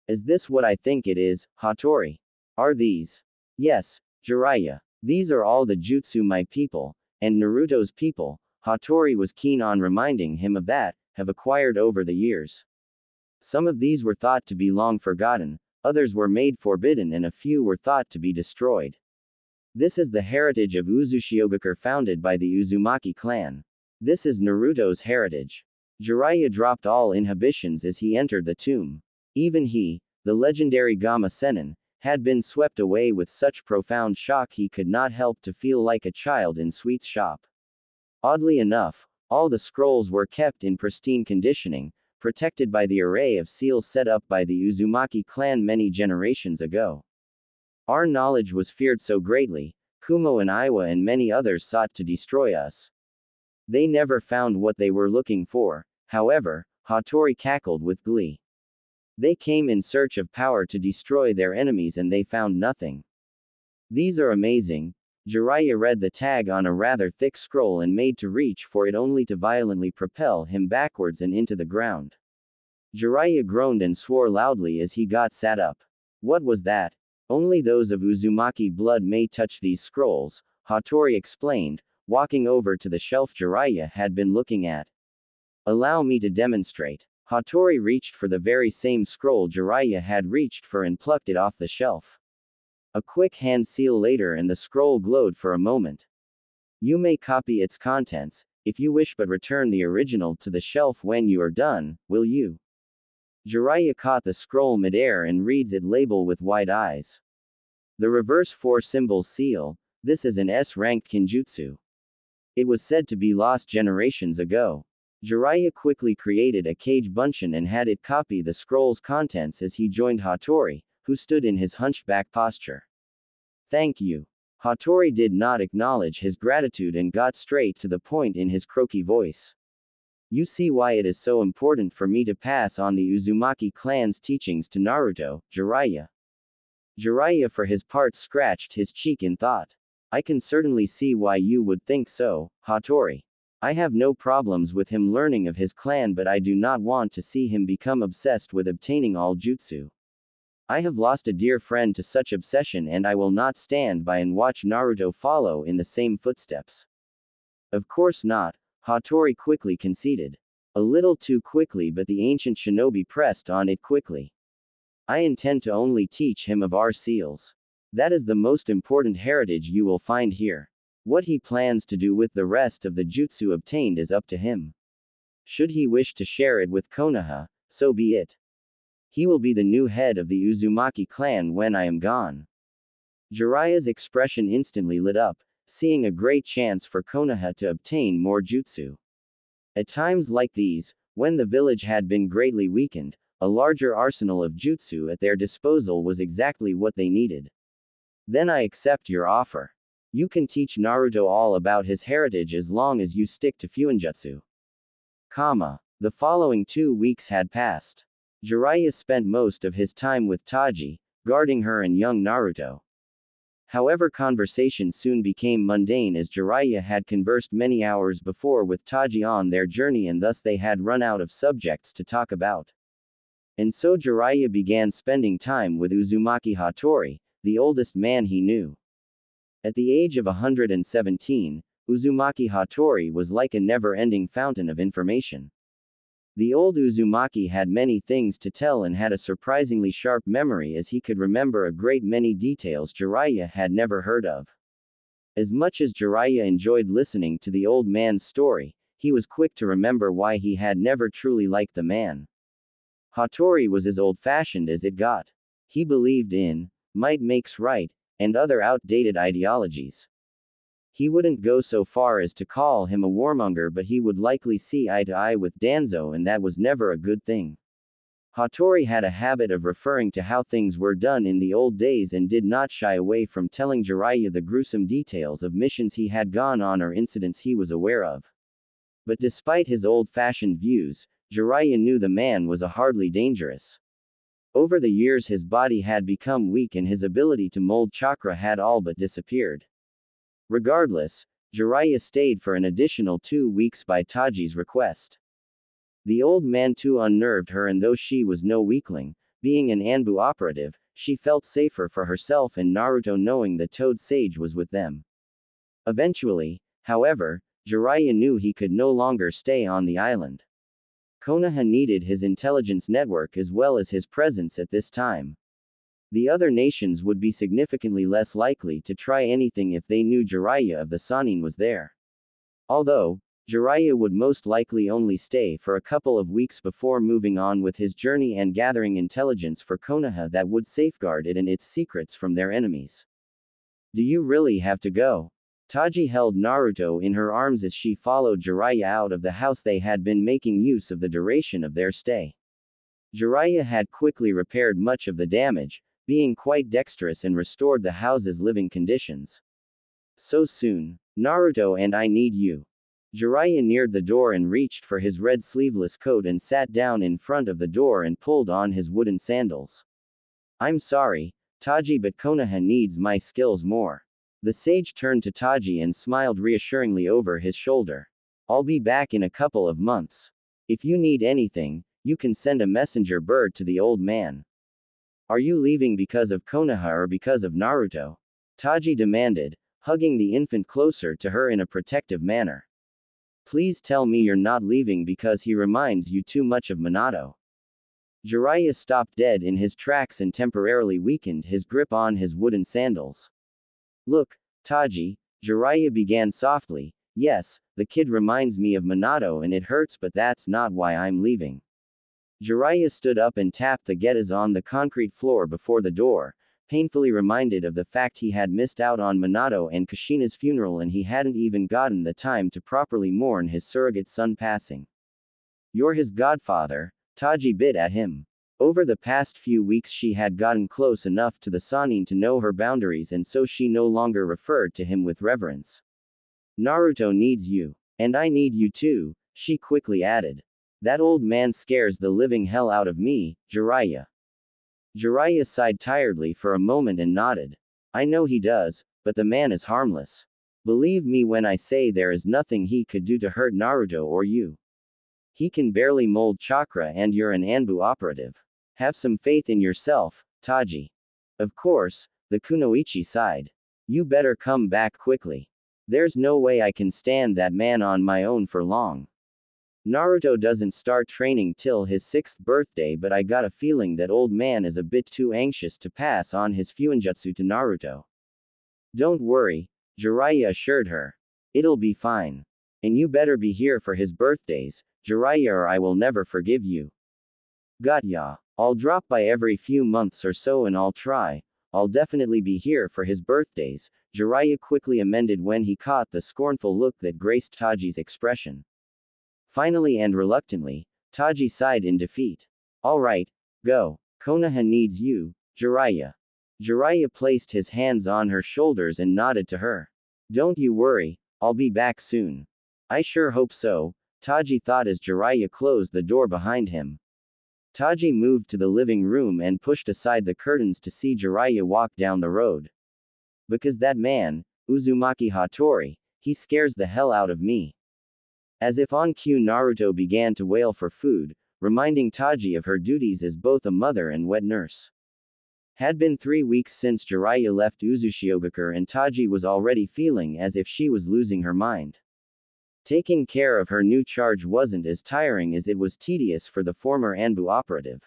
Is this what I think it is, Hattori? Are these? Yes, Jiraiya. These are all the jutsu my people, and Naruto's people, Hattori was keen on reminding him of that, have acquired over the years. Some of these were thought to be long forgotten, others were made forbidden and a few were thought to be destroyed. This is the heritage of Uzushiogakure founded by the Uzumaki clan. This is Naruto's heritage. Jiraiya dropped all inhibitions as he entered the tomb. Even he, the legendary Gamma Sennin, had been swept away with such profound shock he could not help to feel like a child in sweets shop. Oddly enough, all the scrolls were kept in pristine conditioning, protected by the array of seals set up by the Uzumaki clan many generations ago. Our knowledge was feared so greatly, Kumo and Iwa and many others sought to destroy us. They never found what they were looking for, however, Hattori cackled with glee. They came in search of power to destroy their enemies and they found nothing. These are amazing. Jiraiya read the tag on a rather thick scroll and made to reach for it only to violently propel him backwards and into the ground. Jiraiya groaned and swore loudly as he got sat up. What was that? Only those of Uzumaki blood may touch these scrolls, Hattori explained, walking over to the shelf Jiraiya had been looking at. Allow me to demonstrate. Hattori reached for the very same scroll Jiraiya had reached for and plucked it off the shelf. A quick hand seal later and the scroll glowed for a moment. You may copy its contents, if you wish, but return the original to the shelf when you are done, will you? Jiraiya caught the scroll midair and reads it label with wide eyes. The reverse 4 symbols seal, this is an S-ranked kinjutsu. It was said to be lost generations ago. Jiraiya quickly created a kage bunshin and had it copy the scroll's contents as he joined Hattori, who stood in his hunchback posture. Thank you. Hattori did not acknowledge his gratitude and got straight to the point in his croaky voice. You see why it is so important for me to pass on the Uzumaki clan's teachings to Naruto, Jiraiya. Jiraiya for his part scratched his cheek in thought. I can certainly see why you would think so, Hattori. I have no problems with him learning of his clan, but I do not want to see him become obsessed with obtaining all jutsu. I have lost a dear friend to such obsession and I will not stand by and watch Naruto follow in the same footsteps. Of course not, Hattori quickly conceded. A little too quickly, but the ancient shinobi pressed on it quickly. I intend to only teach him of our seals. That is the most important heritage you will find here. What he plans to do with the rest of the jutsu obtained is up to him. Should he wish to share it with Konoha, so be it. He will be the new head of the Uzumaki clan when I am gone. Jiraiya's expression instantly lit up, seeing a great chance for Konoha to obtain more jutsu. At times like these, when the village had been greatly weakened, a larger arsenal of jutsu at their disposal was exactly what they needed. Then I accept your offer. You can teach Naruto all about his heritage as long as you stick to Fuinjutsu. The following 2 weeks had passed. Jiraiya spent most of his time with Taji, guarding her and young Naruto. However, conversation soon became mundane as Jiraiya had conversed many hours before with Taji on their journey and thus they had run out of subjects to talk about. And so Jiraiya began spending time with Uzumaki Hattori, the oldest man he knew. At the age of 117, Uzumaki Hattori was like a never-ending fountain of information. The old Uzumaki had many things to tell and had a surprisingly sharp memory as he could remember a great many details Jiraiya had never heard of. As much as Jiraiya enjoyed listening to the old man's story, he was quick to remember why he had never truly liked the man. Hattori was as old-fashioned as it got. He believed in might makes right, and other outdated ideologies. He wouldn't go so far as to call him a warmonger, but he would likely see eye to eye with Danzo, and that was never a good thing. Hattori had a habit of referring to how things were done in the old days and did not shy away from telling Jiraiya the gruesome details of missions he had gone on or incidents he was aware of. But despite his old-fashioned views, Jiraiya knew the man was hardly dangerous. Over the years his body had become weak and his ability to mold chakra had all but disappeared. Regardless, Jiraiya stayed for an additional 2 weeks by Taji's request. The old man too unnerved her, and though she was no weakling, being an Anbu operative, she felt safer for herself and Naruto knowing that Toad Sage was with them. Eventually, however, Jiraiya knew he could no longer stay on the island. Konoha needed his intelligence network as well as his presence at this time. The other nations would be significantly less likely to try anything if they knew Jiraiya of the Sannin was there. Although, Jiraiya would most likely only stay for a couple of weeks before moving on with his journey and gathering intelligence for Konoha that would safeguard it and its secrets from their enemies. Do you really have to go? Taji held Naruto in her arms as she followed Jiraiya out of the house. They had been making use of the duration of their stay. Jiraiya had quickly repaired much of the damage, being quite dexterous, and restored the house's living conditions. So soon? Naruto and I need you. Jiraiya neared the door and reached for his red sleeveless coat and sat down in front of the door and pulled on his wooden sandals. I'm sorry, Taji, but Konoha needs my skills more. The sage turned to Taji and smiled reassuringly over his shoulder. I'll be back in a couple of months. If you need anything, you can send a messenger bird to the old man. Are you leaving because of Konoha or because of Naruto? Taji demanded, hugging the infant closer to her in a protective manner. Please tell me you're not leaving because he reminds you too much of Minato. Jiraiya stopped dead in his tracks and temporarily weakened his grip on his wooden sandals. Look, Taji, Jiraiya began softly, yes, the kid reminds me of Minato and it hurts, but that's not why I'm leaving. Jiraiya stood up and tapped the getas on the concrete floor before the door, painfully reminded of the fact he had missed out on Minato and Kushina's funeral and he hadn't even gotten the time to properly mourn his surrogate son passing. You're his godfather, Taji bit at him. Over the past few weeks she had gotten close enough to the Sannin to know her boundaries, and so she no longer referred to him with reverence. Naruto needs you. And I need you too, she quickly added. That old man scares the living hell out of me, Jiraiya. Jiraiya sighed tiredly for a moment and nodded. I know he does, but the man is harmless. Believe me when I say there is nothing he could do to hurt Naruto or you. He can barely mold chakra and you're an Anbu operative. Have some faith in yourself, Taji. Of course, the kunoichi sighed. You better come back quickly. There's no way I can stand that man on my own for long. Naruto doesn't start training till his 6th birthday, but I got a feeling that old man is a bit too anxious to pass on his fuinjutsu to Naruto. Don't worry, Jiraiya assured her. It'll be fine. And you better be here for his birthdays, Jiraiya, or I will never forgive you. Got ya. I'll drop by every few months or so and I'll definitely be here for his birthdays, Jiraiya quickly amended when he caught the scornful look that graced Taji's expression. Finally and reluctantly, Taji sighed in defeat. Alright, go. Konoha needs you, Jiraiya. Jiraiya placed his hands on her shoulders and nodded to her. Don't you worry, I'll be back soon. I sure hope so, Taji thought as Jiraiya closed the door behind him. Taji moved to the living room and pushed aside the curtains to see Jiraiya walk down the road. Because that man, Uzumaki Hattori, he scares the hell out of me. As if on cue, Naruto began to wail for food, reminding Taji of her duties as both a mother and wet nurse. Had been 3 weeks since Jiraiya left Uzushiogakure and Taji was already feeling as if she was losing her mind. Taking care of her new charge wasn't as tiring as it was tedious for the former Anbu operative.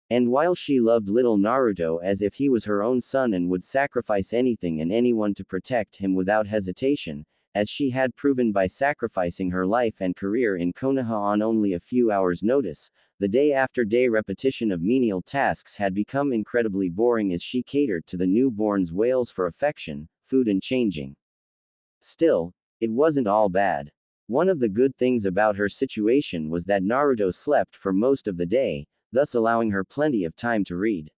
And while she loved little Naruto as if he was her own son and would sacrifice anything and anyone to protect him without hesitation, as she had proven by sacrificing her life and career in Konoha on only a few hours' notice, the day-after-day repetition of menial tasks had become incredibly boring as she catered to the newborn's wails for affection, food and changing. Still, it wasn't all bad. One of the good things about her situation was that Naruto slept for most of the day, thus allowing her plenty of time to read.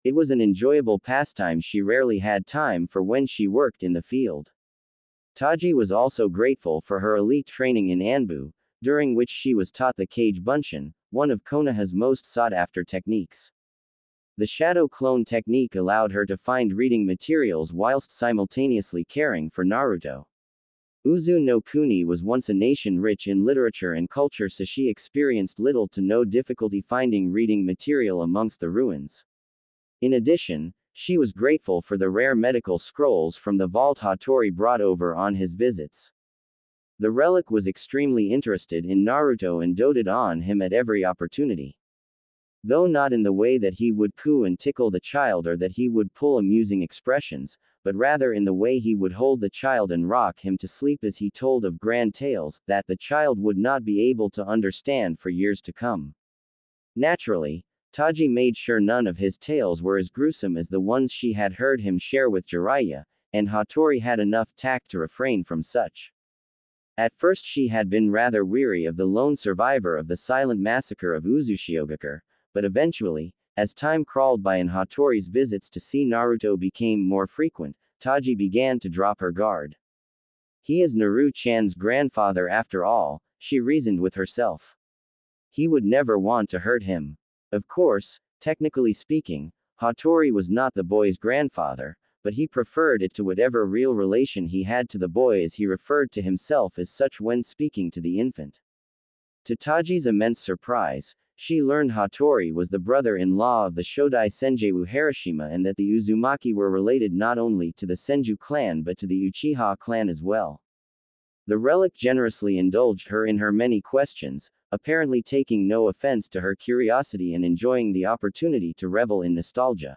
It was an enjoyable pastime she rarely had time for when she worked in the field. Taji was also grateful for her elite training in Anbu, during which she was taught the Kage Bunshin, one of Konoha's most sought-after techniques. The shadow clone technique allowed her to find reading materials whilst simultaneously caring for Naruto. Uzu no Kuni was once a nation rich in literature and culture, so she experienced little to no difficulty finding reading material amongst the ruins. In addition, she was grateful for the rare medical scrolls from the vault Hattori brought over on his visits. The relic was extremely interested in Naruto and doted on him at every opportunity. Though not in the way that he would coo and tickle the child or that he would pull amusing expressions, but rather in the way he would hold the child and rock him to sleep as he told of grand tales that the child would not be able to understand for years to come. Naturally, Taji made sure none of his tales were as gruesome as the ones she had heard him share with Jiraiya, and Hattori had enough tact to refrain from such. At first she had been rather weary of the lone survivor of the silent massacre of Uzushiogakure, but eventually, as time crawled by and Hattori's visits to see Naruto became more frequent, Taji began to drop her guard. He is Naru-chan's grandfather after all, she reasoned with herself. He would never want to hurt him. Of course, technically speaking, Hattori was not the boy's grandfather, but he preferred it to whatever real relation he had to the boy, as he referred to himself as such when speaking to the infant. To Taji's immense surprise, she learned Hattori was the brother-in-law of the Shodai Senju Harashima and that the Uzumaki were related not only to the Senju clan but to the Uchiha clan as well. The relic generously indulged her in her many questions, apparently taking no offense to her curiosity and enjoying the opportunity to revel in nostalgia.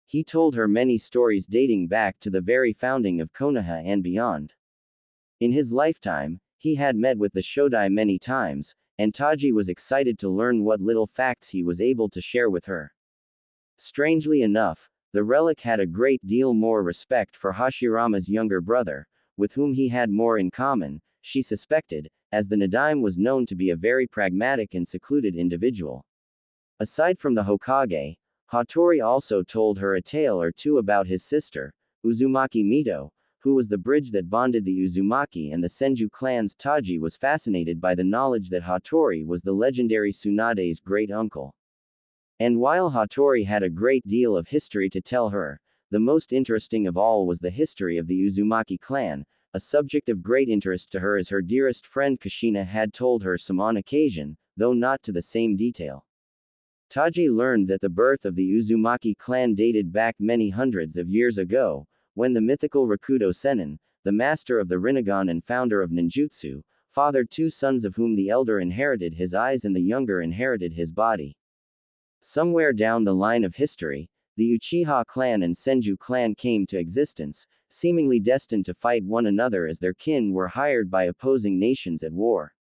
He told her many stories dating back to the very founding of Konoha and beyond. In his lifetime, he had met with the Shodai many times, and Taji was excited to learn what little facts he was able to share with her. Strangely enough, the relic had a great deal more respect for Hashirama's younger brother, with whom he had more in common, she suspected, as the Nadaime was known to be a very pragmatic and secluded individual. Aside from the Hokage, Hattori also told her a tale or two about his sister, Uzumaki Mito, who was the bridge that bonded the Uzumaki and the Senju clans. Taji was fascinated by the knowledge that Hattori was the legendary Tsunade's great uncle. And while Hattori had a great deal of history to tell her, the most interesting of all was the history of the Uzumaki clan, a subject of great interest to her as her dearest friend Kushina had told her some on occasion, though not to the same detail. Taji learned that the birth of the Uzumaki clan dated back many hundreds of years ago, when the mythical Rakudo Sennin, the master of the Rinnegan and founder of ninjutsu, fathered two sons of whom the elder inherited his eyes and the younger inherited his body. Somewhere down the line of history, the Uchiha clan and Senju clan came to existence, seemingly destined to fight one another as their kin were hired by opposing nations at war.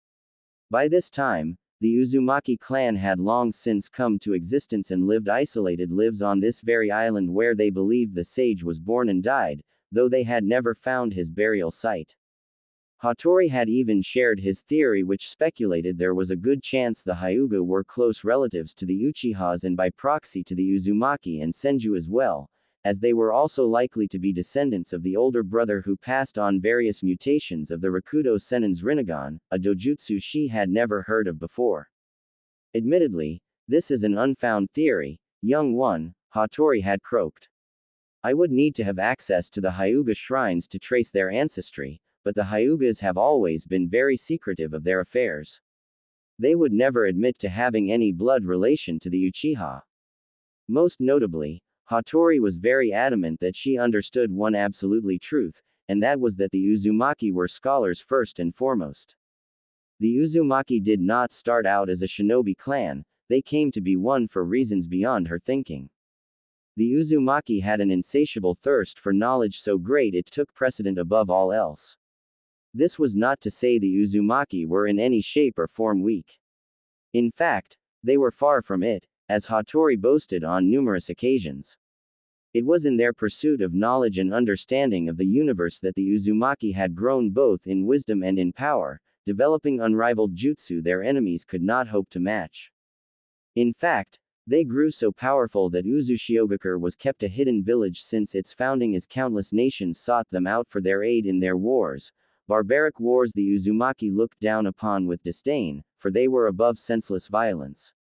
By this time, the Uzumaki clan had long since come to existence and lived isolated lives on this very island where they believed the sage was born and died, though they had never found his burial site. Hattori had even shared his theory, which speculated there was a good chance the Hyuga were close relatives to the Uchihas and by proxy to the Uzumaki and Senju as well, as they were also likely to be descendants of the older brother who passed on various mutations of the Rakudo Sennin's Rinnegan, a dojutsu she had never heard of before. Admittedly, this is an unfound theory, young one, Hattori had croaked. I would need to have access to the Hyuga shrines to trace their ancestry, but the Hyugas have always been very secretive of their affairs. They would never admit to having any blood relation to the Uchiha. Most notably, Hattori was very adamant that she understood one absolutely truth, and that was that the Uzumaki were scholars first and foremost. The Uzumaki did not start out as a shinobi clan, they came to be one for reasons beyond her thinking. The Uzumaki had an insatiable thirst for knowledge so great it took precedent above all else. This was not to say the Uzumaki were in any shape or form weak. In fact, they were far from it, as Hattori boasted on numerous occasions. It was in their pursuit of knowledge and understanding of the universe that the Uzumaki had grown both in wisdom and in power, developing unrivaled jutsu their enemies could not hope to match. In fact, they grew so powerful that Uzushiogakure was kept a hidden village since its founding as countless nations sought them out for their aid in their wars, barbaric wars the Uzumaki looked down upon with disdain, for they were above senseless violence.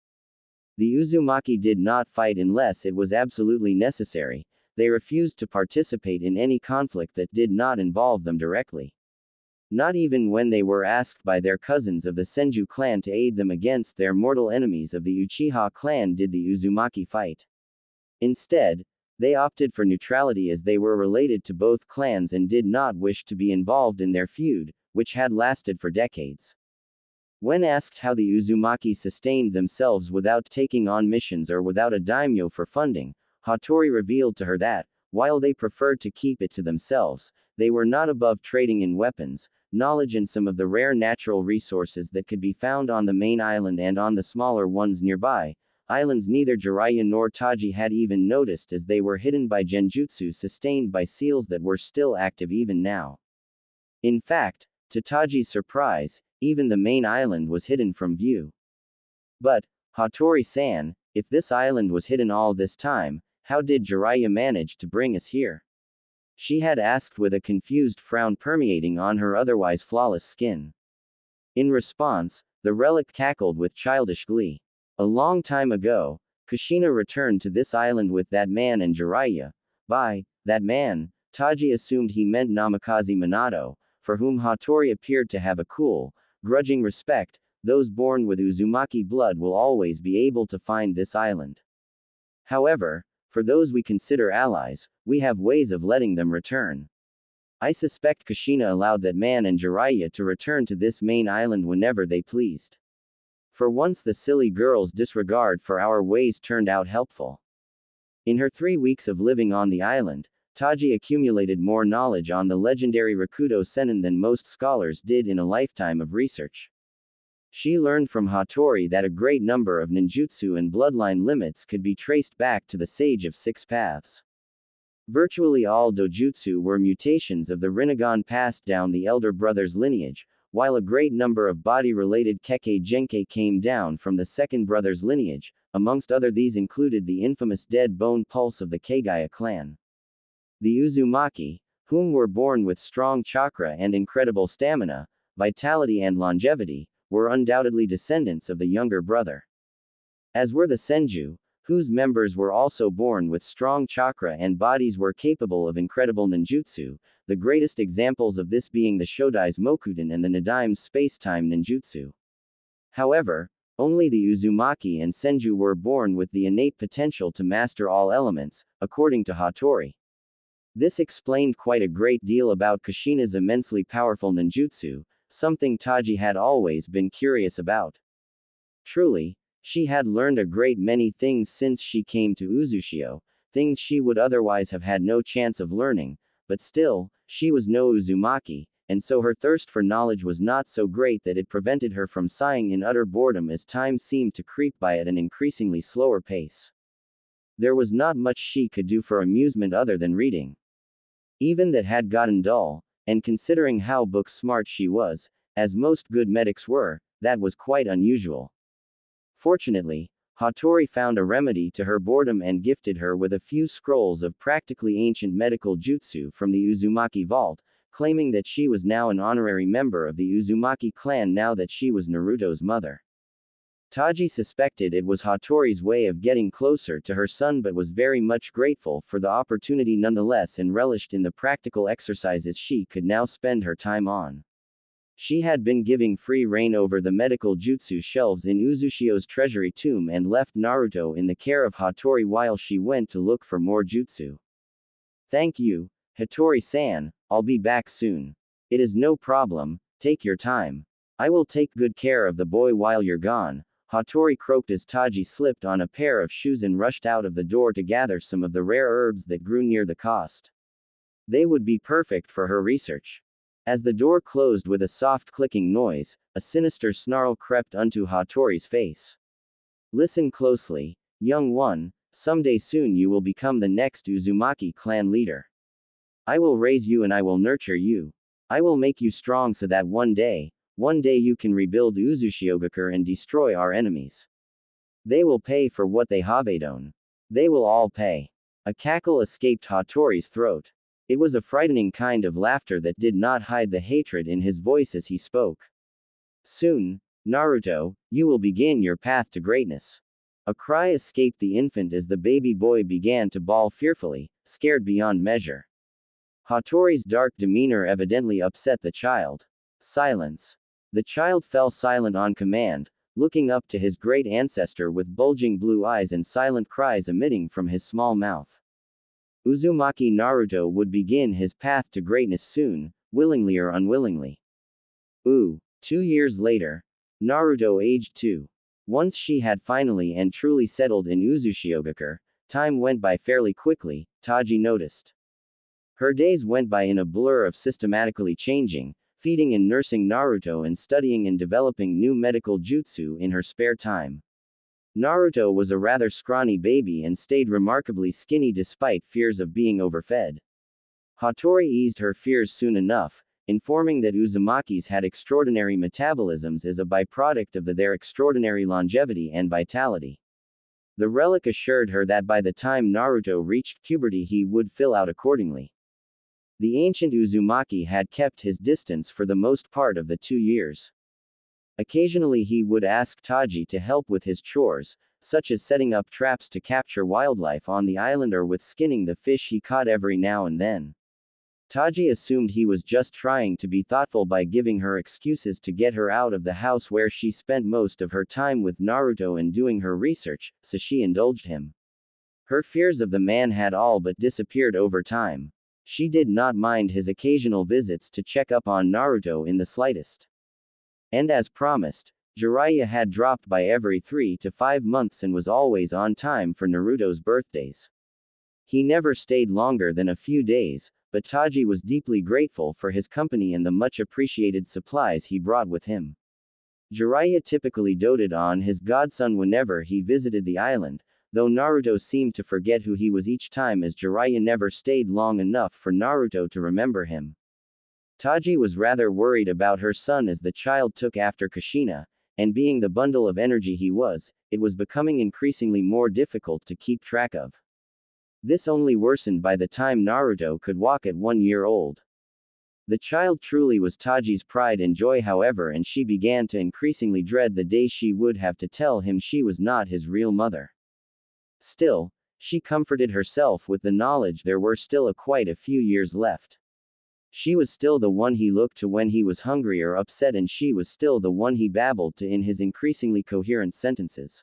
The Uzumaki did not fight unless it was absolutely necessary. They refused to participate in any conflict that did not involve them directly. Not even when they were asked by their cousins of the Senju clan to aid them against their mortal enemies of the Uchiha clan did the Uzumaki fight. Instead, they opted for neutrality as they were related to both clans and did not wish to be involved in their feud, which had lasted for decades. When asked how the Uzumaki sustained themselves without taking on missions or without a daimyo for funding, Hattori revealed to her that, while they preferred to keep it to themselves, they were not above trading in weapons, knowledge and some of the rare natural resources that could be found on the main island and on the smaller ones nearby, islands neither Jiraiya nor Taji had even noticed as they were hidden by genjutsu sustained by seals that were still active even now. In fact, to Taji's surprise, even the main island was hidden from view. But, Hattori-san, if this island was hidden all this time, how did Jiraiya manage to bring us here? She had asked with a confused frown permeating on her otherwise flawless skin. In response, the relic cackled with childish glee. A long time ago, Kushina returned to this island with that man and Jiraiya. By that man, Taji assumed he meant Namikaze Minato, for whom Hattori appeared to have a cool, grudging respect. Those born with Uzumaki blood will always be able to find this island. However, for those we consider allies, we have ways of letting them return. I suspect Kushina allowed that man and Jiraiya to return to this main island whenever they pleased. For once the silly girl's disregard for our ways turned out helpful. In her 3 weeks of living on the island, Taji accumulated more knowledge on the legendary Rakudo Sennin than most scholars did in a lifetime of research. She learned from Hattori that a great number of ninjutsu and bloodline limits could be traced back to the Sage of Six Paths. Virtually all dojutsu were mutations of the Rinnegan passed down the elder brother's lineage, while a great number of body-related Kekkei Genkai came down from the second brother's lineage. Amongst other these included the infamous dead bone pulse of the Kagaya clan. The Uzumaki, whom were born with strong chakra and incredible stamina, vitality and longevity, were undoubtedly descendants of the younger brother. As were the Senju, whose members were also born with strong chakra and bodies were capable of incredible ninjutsu, the greatest examples of this being the Shodai's Mokuden and the Nadime's space-time ninjutsu. However, only the Uzumaki and Senju were born with the innate potential to master all elements, according to Hattori. This explained quite a great deal about Kushina's immensely powerful ninjutsu, something Taji had always been curious about. Truly, she had learned a great many things since she came to Uzushio, things she would otherwise have had no chance of learning, but still, she was no Uzumaki, and so her thirst for knowledge was not so great that it prevented her from sighing in utter boredom as time seemed to creep by at an increasingly slower pace. There was not much she could do for amusement other than reading. Even that had gotten dull, and considering how book smart she was, as most good medics were, that was quite unusual. Fortunately, Hattori found a remedy to her boredom and gifted her with a few scrolls of practically ancient medical jutsu from the Uzumaki vault, claiming that she was now an honorary member of the Uzumaki clan now that she was Naruto's mother. Taji suspected it was Hattori's way of getting closer to her son but was very much grateful for the opportunity nonetheless and relished in the practical exercises she could now spend her time on. She had been giving free rein over the medical jutsu shelves in Uzushio's treasury tomb and left Naruto in the care of Hattori while she went to look for more jutsu. Thank you, Hattori-san, I'll be back soon. It is no problem, take your time. I will take good care of the boy while you're gone, Hattori croaked as Taji slipped on a pair of shoes and rushed out of the door to gather some of the rare herbs that grew near the coast. They would be perfect for her research. As the door closed with a soft clicking noise, a sinister snarl crept onto Hattori's face. Listen closely, young one, Someday soon you will become the next Uzumaki clan leader. I will raise you and I will nurture you. I will make you strong so that one day you can rebuild Uzushiogakure and destroy our enemies. They will pay for what they have done. They will all pay. A cackle escaped Hattori's throat. It was a frightening kind of laughter that did not hide the hatred in his voice as he spoke. Soon, Naruto, you will begin your path to greatness. A cry escaped the infant as the baby boy began to bawl fearfully, scared beyond measure. Hattori's dark demeanor evidently upset the child. Silence. The child fell silent on command, looking up to his great ancestor with bulging blue eyes and silent cries emitting from his small mouth. Uzumaki Naruto would begin his path to greatness soon, willingly or unwillingly. 2 years later. Naruto aged 2. Once she had finally and truly settled in Uzushiogakure, time went by fairly quickly, Taji noticed. Her days went by in a blur of systematically changing, feeding and nursing Naruto and studying and developing new medical jutsu in her spare time. Naruto was a rather scrawny baby and stayed remarkably skinny despite fears of being overfed. Hattori eased her fears soon enough, informing that Uzumakis had extraordinary metabolisms as a byproduct of their extraordinary longevity and vitality. The relic assured her that by the time Naruto reached puberty he would fill out accordingly. The ancient Uzumaki had kept his distance for the most part of the 2 years. Occasionally he would ask Taji to help with his chores, such as setting up traps to capture wildlife on the island or with skinning the fish he caught every now and then. Taji assumed he was just trying to be thoughtful by giving her excuses to get her out of the house where she spent most of her time with Naruto and doing her research, so she indulged him. Her fears of the man had all but disappeared over time. She did not mind his occasional visits to check up on Naruto in the slightest. And as promised, Jiraiya had dropped by every 3 to 5 months and was always on time for Naruto's birthdays. He never stayed longer than a few days, but Taji was deeply grateful for his company and the much appreciated supplies he brought with him. Jiraiya typically doted on his godson whenever he visited the island, though Naruto seemed to forget who he was each time as Jiraiya never stayed long enough for Naruto to remember him. Taji was rather worried about her son as the child took after Kushina, and being the bundle of energy he was, it was becoming increasingly more difficult to keep track of. This only worsened by the time Naruto could walk at 1 year old. The child truly was Taji's pride and joy, however, and she began to increasingly dread the day she would have to tell him she was not his real mother. Still, she comforted herself with the knowledge there were still quite a few years left. She was still the one he looked to when he was hungry or upset, and she was still the one he babbled to in his increasingly coherent sentences.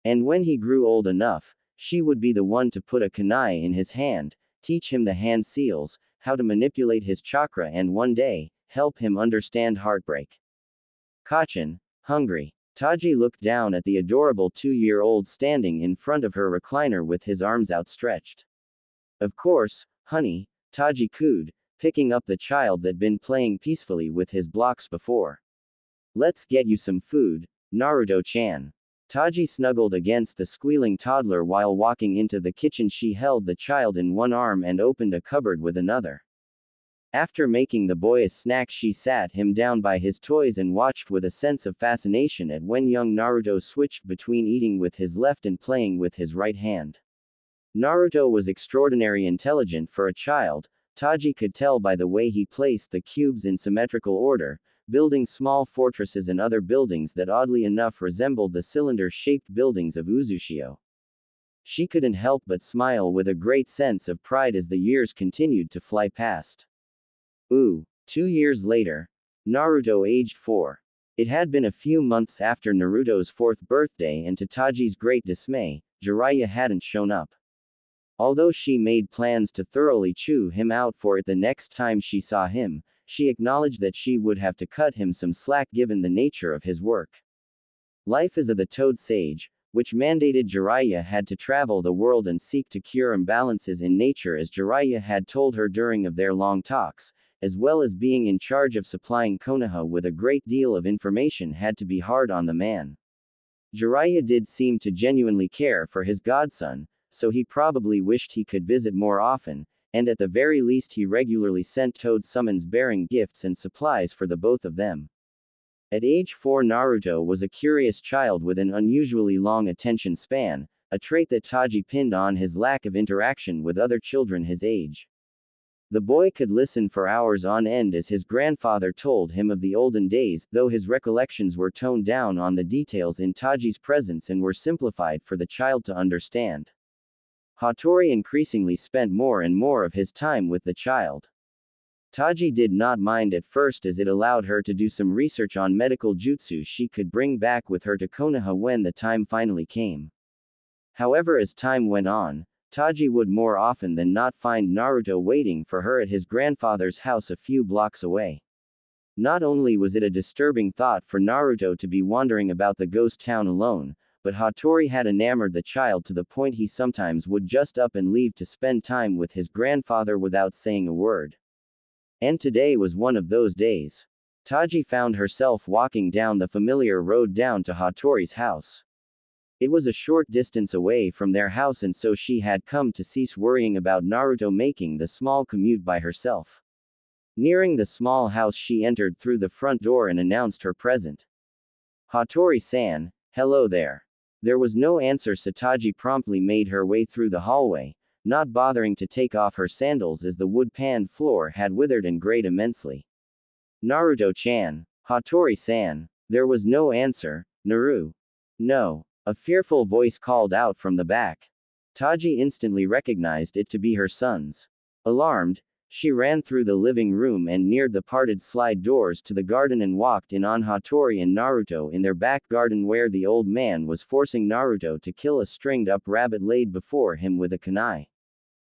And when he grew old enough, she would be the one to put a kunai in his hand, teach him the hand seals, how to manipulate his chakra, and one day, help him understand heartbreak. Kachin, hungry. Taji looked down at the adorable 2-year-old standing in front of her recliner with his arms outstretched. Of course, honey, Taji cooed, picking up the child that'd been playing peacefully with his blocks before. Let's get you some food, Naruto-chan. Taji snuggled against the squealing toddler while walking into the kitchen. She held the child in one arm and opened a cupboard with another. After making the boy a snack, she sat him down by his toys and watched with a sense of fascination at when young Naruto switched between eating with his left and playing with his right hand. Naruto was extraordinarily intelligent for a child. Taji could tell by the way he placed the cubes in symmetrical order, building small fortresses and other buildings that oddly enough resembled the cylinder-shaped buildings of Uzushio. She couldn't help but smile with a great sense of pride as the years continued to fly past. 2 years later. Naruto aged 4. It had been a few months after Naruto's 4th birthday, and to Taji's great dismay, Jiraiya hadn't shown up. Although she made plans to thoroughly chew him out for it the next time she saw him, she acknowledged that she would have to cut him some slack given the nature of his work. Life as the Toad Sage, which mandated Jiraiya had to travel the world and seek to cure imbalances in nature, as Jiraiya had told her during of their long talks, as well as being in charge of supplying Konoha with a great deal of information, had to be hard on the man. Jiraiya did seem to genuinely care for his godson, so he probably wished he could visit more often, and at the very least he regularly sent toad summons bearing gifts and supplies for the both of them. At age 4, Naruto was a curious child with an unusually long attention span, a trait that Taji pinned on his lack of interaction with other children his age. The boy could listen for hours on end as his grandfather told him of the olden days, though his recollections were toned down on the details in Taji's presence and were simplified for the child to understand. Hattori increasingly spent more and more of his time with the child. Taji did not mind at first as it allowed her to do some research on medical jutsu she could bring back with her to Konoha when the time finally came. However, as time went on, Taji would more often than not find Naruto waiting for her at his grandfather's house a few blocks away. Not only was it a disturbing thought for Naruto to be wandering about the ghost town alone, but Hattori had enamored the child to the point he sometimes would just up and leave to spend time with his grandfather without saying a word. And today was one of those days. Taji found herself walking down the familiar road down to Hattori's house. It was a short distance away from their house, and so she had come to cease worrying about Naruto making the small commute by herself. Nearing the small house, she entered through the front door and announced her present. Hattori-san, hello there. There was no answer, so Taji promptly made her way through the hallway, not bothering to take off her sandals as the wood-paned floor had withered and grayed immensely. Naruto-chan. Hattori-san. There was no answer. Naru. No. A fearful voice called out from the back. Taji instantly recognized it to be her son's. Alarmed, she ran through the living room and neared the parted slide doors to the garden and walked in on Hattori and Naruto in their back garden, where the old man was forcing Naruto to kill a stringed-up rabbit laid before him with a kunai.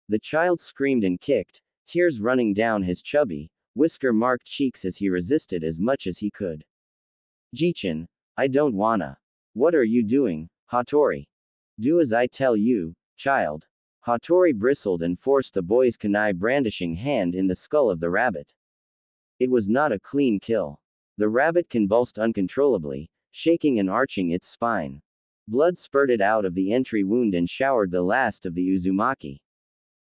The child screamed and kicked, tears running down his chubby, whisker-marked cheeks as he resisted as much as he could. Jichin, I don't wanna. What are you doing, Hattori? Do as I tell you, child. Hattori bristled and forced the boy's kunai brandishing hand in the skull of the rabbit. It was not a clean kill. The rabbit convulsed uncontrollably, shaking and arching its spine. Blood spurted out of the entry wound and showered the last of the Uzumaki.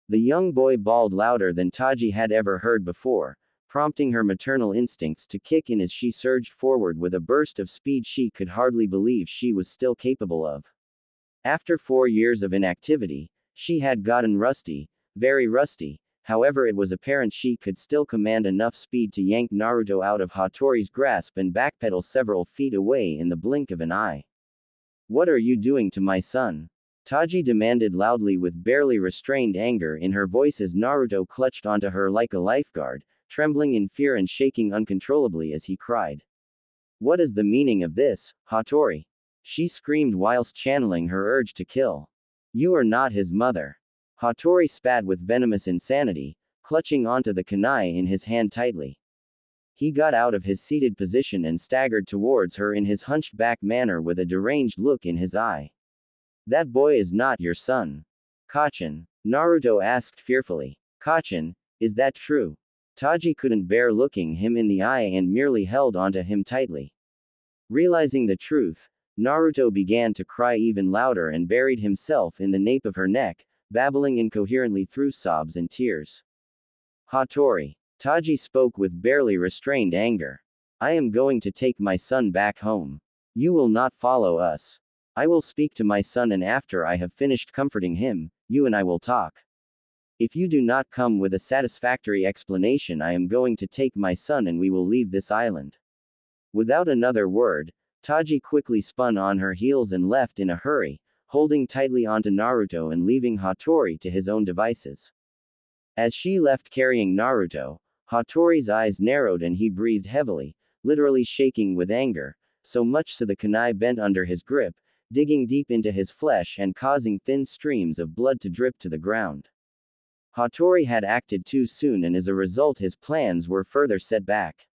The young boy bawled louder than Taji had ever heard before, prompting her maternal instincts to kick in as she surged forward with a burst of speed she could hardly believe she was still capable of. After 4 years of inactivity, she had gotten rusty, very rusty. However, it was apparent she could still command enough speed to yank Naruto out of Hattori's grasp and backpedal several feet away in the blink of an eye. What are you doing to my son? Taji demanded loudly with barely restrained anger in her voice as Naruto clutched onto her like a lifeguard, trembling in fear and shaking uncontrollably as he cried. What is the meaning of this, Hattori? She screamed whilst channeling her urge to kill. You are not his mother. Hattori spat with venomous insanity, clutching onto the kunai in his hand tightly. He got out of his seated position and staggered towards her in his hunched back manner with a deranged look in his eye. That boy is not your son. Kachin? Naruto asked fearfully. Kachin, is that true? Taji couldn't bear looking him in the eye and merely held onto him tightly. Realizing the truth, Naruto began to cry even louder and buried himself in the nape of her neck, babbling incoherently through sobs and tears. Hattori. Taji spoke with barely restrained anger. I am going to take my son back home. You will not follow us. I will speak to my son, and after I have finished comforting him, you and I will talk. If you do not come with a satisfactory explanation, I am going to take my son and we will leave this island. Without another word, Taji quickly spun on her heels and left in a hurry, holding tightly onto Naruto and leaving Hattori to his own devices. As she left carrying Naruto, Hattori's eyes narrowed and he breathed heavily, literally shaking with anger, so much so the kunai bent under his grip, digging deep into his flesh and causing thin streams of blood to drip to the ground. Hattori had acted too soon, and as a result his plans were further set back.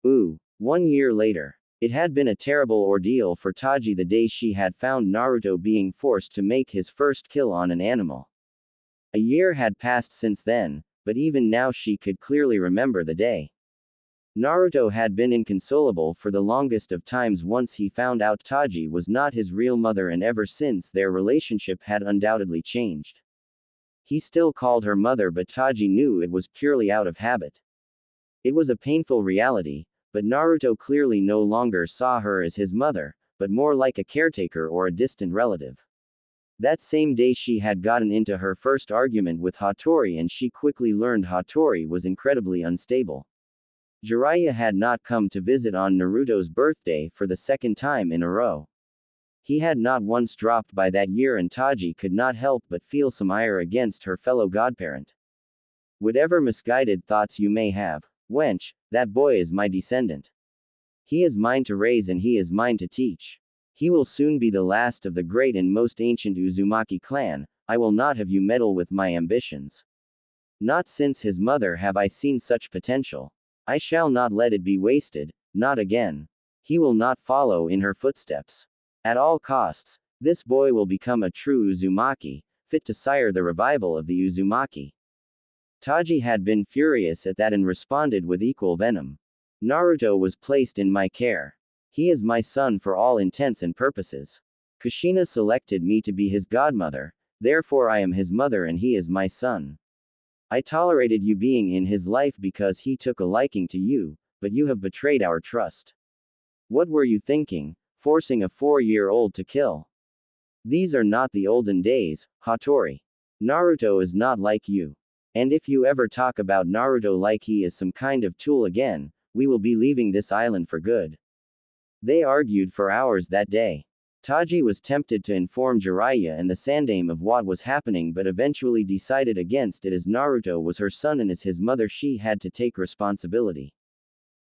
1 year later. It had been a terrible ordeal for Taji the day she had found Naruto being forced to make his first kill on an animal. A year had passed since then, but even now she could clearly remember the day. Naruto had been inconsolable for the longest of times once he found out Taji was not his real mother, and ever since their relationship had undoubtedly changed. He still called her mother, but Taji knew it was purely out of habit. It was a painful reality, but Naruto clearly no longer saw her as his mother, but more like a caretaker or a distant relative. That same day she had gotten into her first argument with Hattori, and she quickly learned Hattori was incredibly unstable. Jiraiya had not come to visit on Naruto's birthday for the second time in a row. He had not once dropped by that year, and Taji could not help but feel some ire against her fellow godparent. Whatever misguided thoughts you may have, wench, that boy is my descendant. He is mine to raise and he is mine to teach. He will soon be the last of the great and most ancient Uzumaki clan. I will not have you meddle with my ambitions. Not since his mother have I seen such potential. I shall not let it be wasted, not again. He will not follow in her footsteps. At all costs, this boy will become a true Uzumaki, fit to sire the revival of the Uzumaki. Taji had been furious at that and responded with equal venom. Naruto was placed in my care. He is my son for all intents and purposes. Kushina selected me to be his godmother, therefore I am his mother and he is my son. I tolerated you being in his life because he took a liking to you, but you have betrayed our trust. What were you thinking, forcing a 4-year-old to kill? These are not the olden days, Hattori. Naruto is not like you. And if you ever talk about Naruto like he is some kind of tool again, we will be leaving this island for good. They argued for hours that day. Taji was tempted to inform Jiraiya and the Sandaime of what was happening, but eventually decided against it as Naruto was her son and as his mother she had to take responsibility.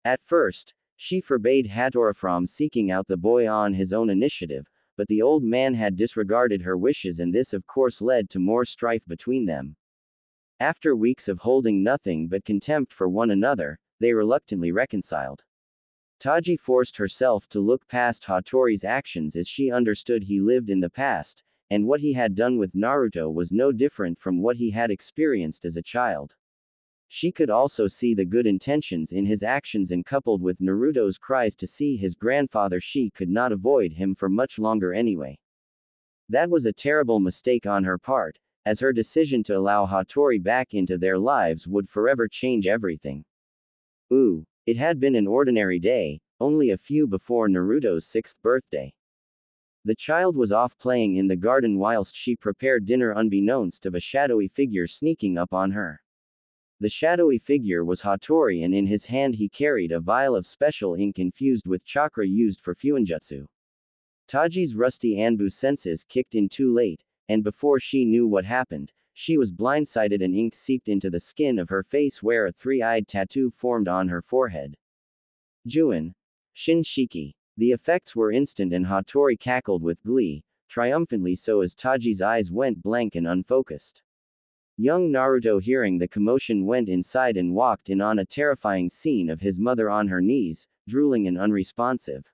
At first, she forbade Hattori from seeking out the boy on his own initiative, but the old man had disregarded her wishes, and this of course led to more strife between them. After weeks of holding nothing but contempt for one another, they reluctantly reconciled. Taji forced herself to look past Hattori's actions as she understood he lived in the past, and what he had done with Naruto was no different from what he had experienced as a child. She could also see the good intentions in his actions, and coupled with Naruto's cries to see his grandfather, she could not avoid him for much longer anyway. That was a terrible mistake on her part, as her decision to allow Hattori back into their lives would forever change everything. It had been an ordinary day, only a few before Naruto's 6th birthday. The child was off playing in the garden whilst she prepared dinner, unbeknownst of a shadowy figure sneaking up on her. The shadowy figure was Hattori, and in his hand he carried a vial of special ink infused with chakra used for fuinjutsu. Taji's rusty Anbu senses kicked in too late, and before she knew what happened, she was blindsided and ink seeped into the skin of her face where a 3-eyed tattoo formed on her forehead. Juin. Shinshiki. The effects were instant and Hattori cackled with glee, triumphantly so as Taji's eyes went blank and unfocused. Young Naruto, hearing the commotion, went inside and walked in on a terrifying scene of his mother on her knees, drooling and unresponsive.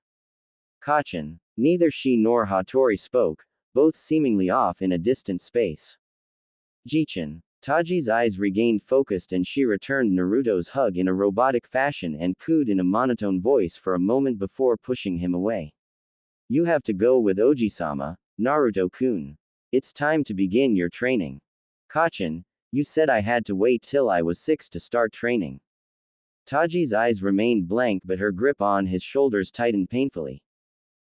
Kachin. Neither she nor Hattori spoke, both seemingly off in a distant space. Jichin. Taji's eyes regained focused and she returned Naruto's hug in a robotic fashion and cooed in a monotone voice for a moment before pushing him away. You have to go with Oji-sama, Naruto-kun. It's time to begin your training. Kachin, you said I had to wait till I was 6 to start training. Taji's eyes remained blank but her grip on his shoulders tightened painfully.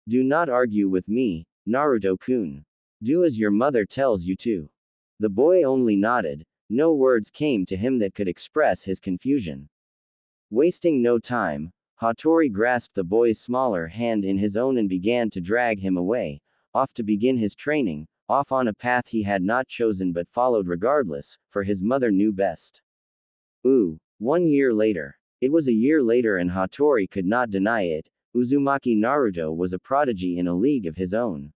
Do not argue with me, Naruto-kun. Do as your mother tells you to. The boy only nodded. No words came to him that could express his confusion. Wasting no time, Hattori grasped the boy's smaller hand in his own and began to drag him away, off to begin his training, off on a path he had not chosen but followed regardless, for his mother knew best. 1 year later. It was a year later and Hattori could not deny it. Uzumaki Naruto was a prodigy in a league of his own.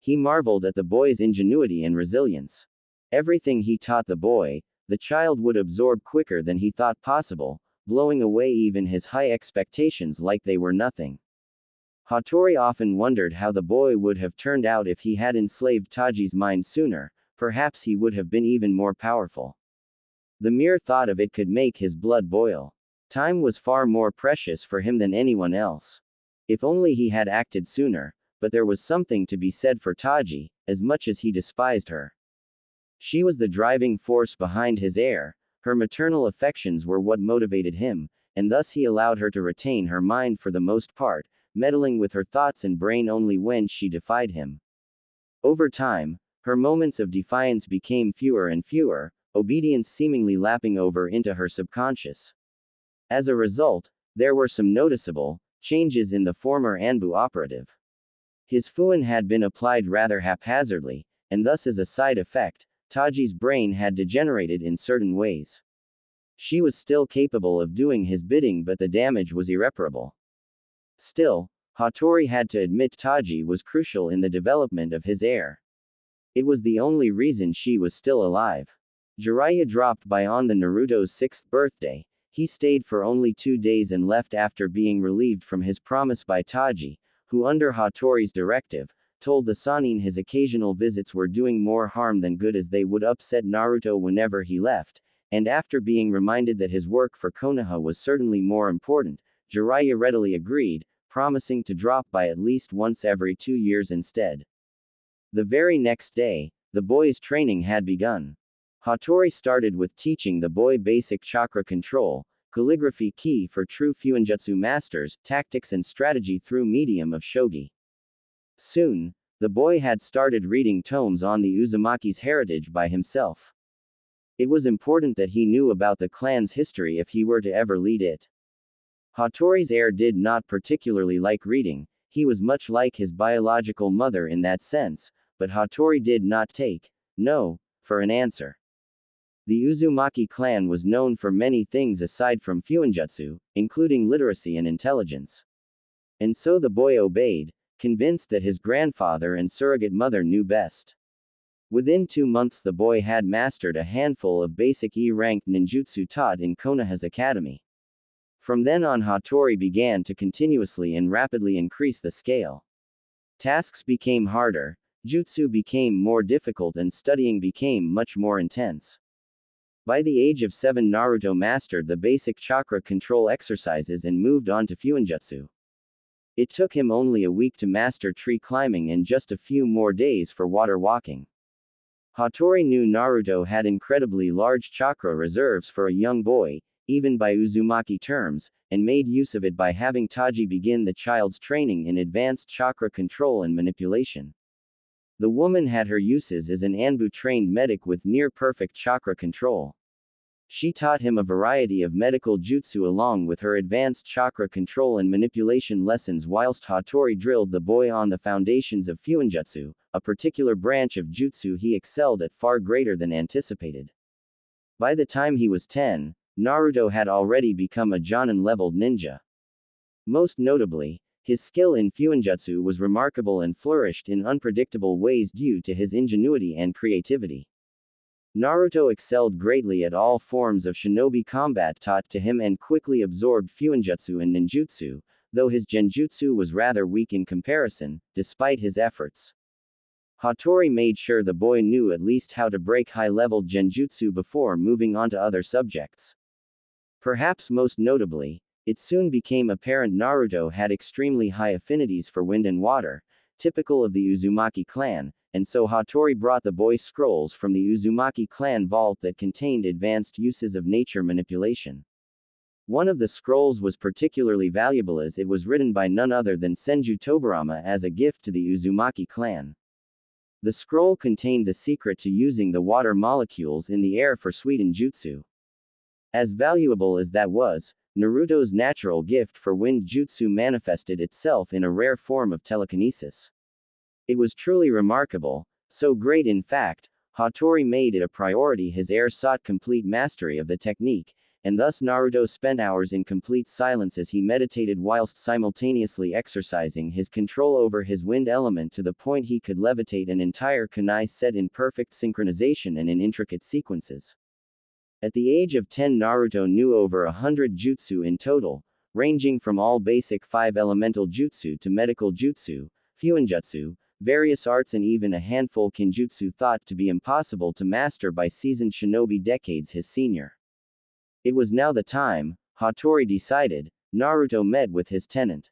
He marveled at the boy's ingenuity and resilience. Everything he taught the boy, the child would absorb quicker than he thought possible, blowing away even his high expectations like they were nothing. Hattori often wondered how the boy would have turned out if he had enslaved Taji's mind sooner. Perhaps he would have been even more powerful. The mere thought of it could make his blood boil. Time was far more precious for him than anyone else. If only he had acted sooner, but there was something to be said for Taji, as much as he despised her. She was the driving force behind his heir, her maternal affections were what motivated him, and thus he allowed her to retain her mind for the most part, meddling with her thoughts and brain only when she defied him. Over time, her moments of defiance became fewer and fewer, obedience seemingly lapping over into her subconscious. As a result, there were some noticeable changes in the former Anbu operative. His fuin had been applied rather haphazardly, and thus as a side effect, Taji's brain had degenerated in certain ways. She was still capable of doing his bidding, but the damage was irreparable. Still, Hattori had to admit Taji was crucial in the development of his heir. It was the only reason she was still alive. Jiraiya dropped by on the Naruto's 6th birthday. He stayed for only 2 days and left after being relieved from his promise by Taji, who under Hattori's directive, told the Sannin his occasional visits were doing more harm than good as they would upset Naruto whenever he left, and after being reminded that his work for Konoha was certainly more important, Jiraiya readily agreed, promising to drop by at least once every 2 years instead. The very next day, the boy's training had begun. Hattori started with teaching the boy basic chakra control, calligraphy key for true fuinjutsu masters, tactics and strategy through medium of shogi. Soon, the boy had started reading tomes on the Uzumaki's heritage by himself. It was important that he knew about the clan's history if he were to ever lead it. Hattori's heir did not particularly like reading, he was much like his biological mother in that sense, but Hattori did not take no for an answer. The Uzumaki clan was known for many things aside from fuinjutsu, including literacy and intelligence. And so the boy obeyed, convinced that his grandfather and surrogate mother knew best. Within 2 months the boy had mastered a handful of basic E-ranked ninjutsu taught in Konoha's academy. From then on Hattori began to continuously and rapidly increase the scale. Tasks became harder, jutsu became more difficult and studying became much more intense. By the age of 7 Naruto mastered the basic chakra control exercises and moved on to fuinjutsu. It took him only a week to master tree climbing and just a few more days for water walking. Hattori knew Naruto had incredibly large chakra reserves for a young boy, even by Uzumaki terms, and made use of it by having Taji begin the child's training in advanced chakra control and manipulation. The woman had her uses as an Anbu-trained medic with near-perfect chakra control. She taught him a variety of medical jutsu along with her advanced chakra control and manipulation lessons whilst Hattori drilled the boy on the foundations of fuinjutsu, a particular branch of jutsu he excelled at far greater than anticipated. By the time he was 10, Naruto had already become a Jonin-leveled ninja. Most notably, his skill in fuinjutsu was remarkable and flourished in unpredictable ways due to his ingenuity and creativity. Naruto excelled greatly at all forms of shinobi combat taught to him and quickly absorbed fuinjutsu and ninjutsu, though his genjutsu was rather weak in comparison, despite his efforts. Hattori made sure the boy knew at least how to break high-level genjutsu before moving on to other subjects. Perhaps most notably, it soon became apparent Naruto had extremely high affinities for wind and water, typical of the Uzumaki clan, and so Hattori brought the boy scrolls from the Uzumaki clan vault that contained advanced uses of nature manipulation. One of the scrolls was particularly valuable as it was written by none other than Senju Tobirama as a gift to the Uzumaki clan. The scroll contained the secret to using the water molecules in the air for sweeten jutsu. As valuable as that was, Naruto's natural gift for wind jutsu manifested itself in a rare form of telekinesis. It was truly remarkable, so great in fact, Hattori made it a priority his heir sought complete mastery of the technique, and thus Naruto spent hours in complete silence as he meditated whilst simultaneously exercising his control over his wind element to the point he could levitate an entire kunai set in perfect synchronization and in intricate sequences. At the age of 10 Naruto knew over 100 jutsu in total, ranging from all basic 5 elemental jutsu to medical jutsu, fuinjutsu, various arts and even a handful kinjutsu thought to be impossible to master by seasoned shinobi decades his senior. It was now the time, Hattori decided, Naruto met with his tenant.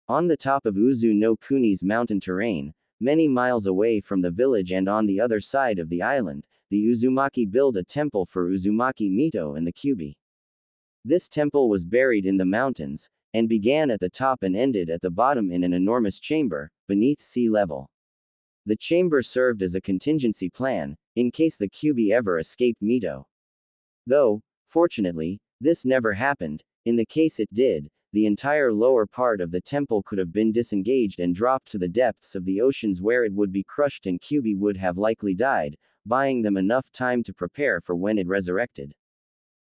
On the top of Uzu no Kuni's mountain terrain, many miles away from the village and on the other side of the island, the Uzumaki built a temple for Uzumaki Mito and the Kyuubi. This temple was buried in the mountains, and began at the top and ended at the bottom in an enormous chamber, beneath sea level. The chamber served as a contingency plan, in case the Kyuubi ever escaped Mito. Though, fortunately, this never happened. In the case it did, the entire lower part of the temple could have been disengaged and dropped to the depths of the oceans where it would be crushed and Kyuubi would have likely died, buying them enough time to prepare for when it resurrected.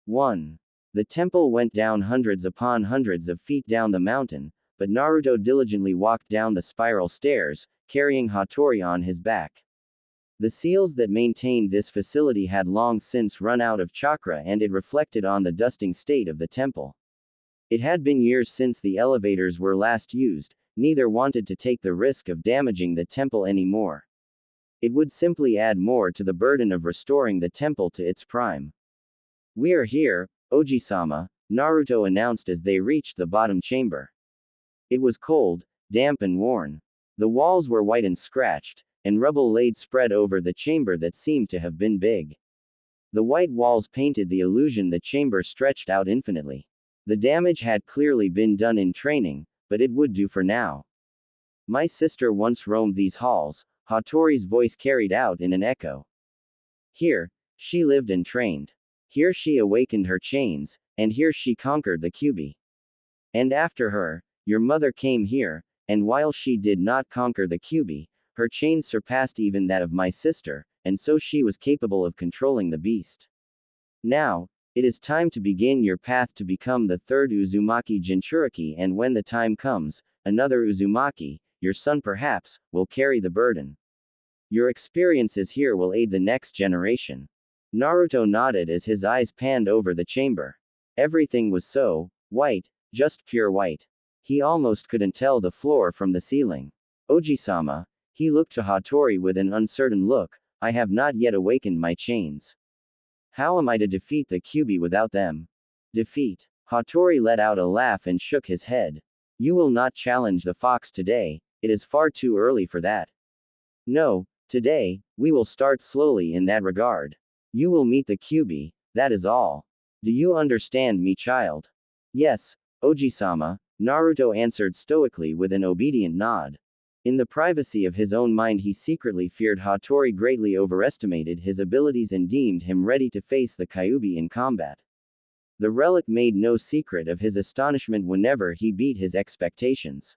1. The temple went down hundreds upon hundreds of feet down the mountain, but Naruto diligently walked down the spiral stairs, carrying Hattori on his back. The seals that maintained this facility had long since run out of chakra and it reflected on the dusting state of the temple. It had been years since the elevators were last used, neither wanted to take the risk of damaging the temple anymore. It would simply add more to the burden of restoring the temple to its prime. "We are here, Oji-sama," Naruto announced as they reached the bottom chamber. It was cold, damp and worn. The walls were white and scratched, and rubble laid spread over the chamber that seemed to have been big. The white walls painted the illusion the chamber stretched out infinitely. The damage had clearly been done in training, but it would do for now. "My sister once roamed these halls," Hattori's voice carried out in an echo. "Here, she lived and trained. Here she awakened her chains, and here she conquered the Kyuubi. And after her, your mother came here, and while she did not conquer the Kyuubi, her chains surpassed even that of my sister, and so she was capable of controlling the beast. Now, it is time to begin your path to become the third Uzumaki Jinchuriki, and when the time comes, another Uzumaki, your son perhaps, will carry the burden. Your experiences here will aid the next generation." Naruto nodded as his eyes panned over the chamber. Everything was so white, just pure white. He almost couldn't tell the floor from the ceiling. "Oji-sama," he looked to Hattori with an uncertain look, "I have not yet awakened my chains. How am I to defeat the Kyuubi without them?" "Defeat?" Hattori let out a laugh and shook his head. "You will not challenge the fox today, it is far too early for that. No, today, we will start slowly in that regard. You will meet the Kyuubi, that is all. Do you understand me, child?" "Yes, Oji-sama," Naruto answered stoically with an obedient nod. In the privacy of his own mind he secretly feared Hattori greatly overestimated his abilities and deemed him ready to face the Kyuubi in combat. The relic made no secret of his astonishment whenever he beat his expectations.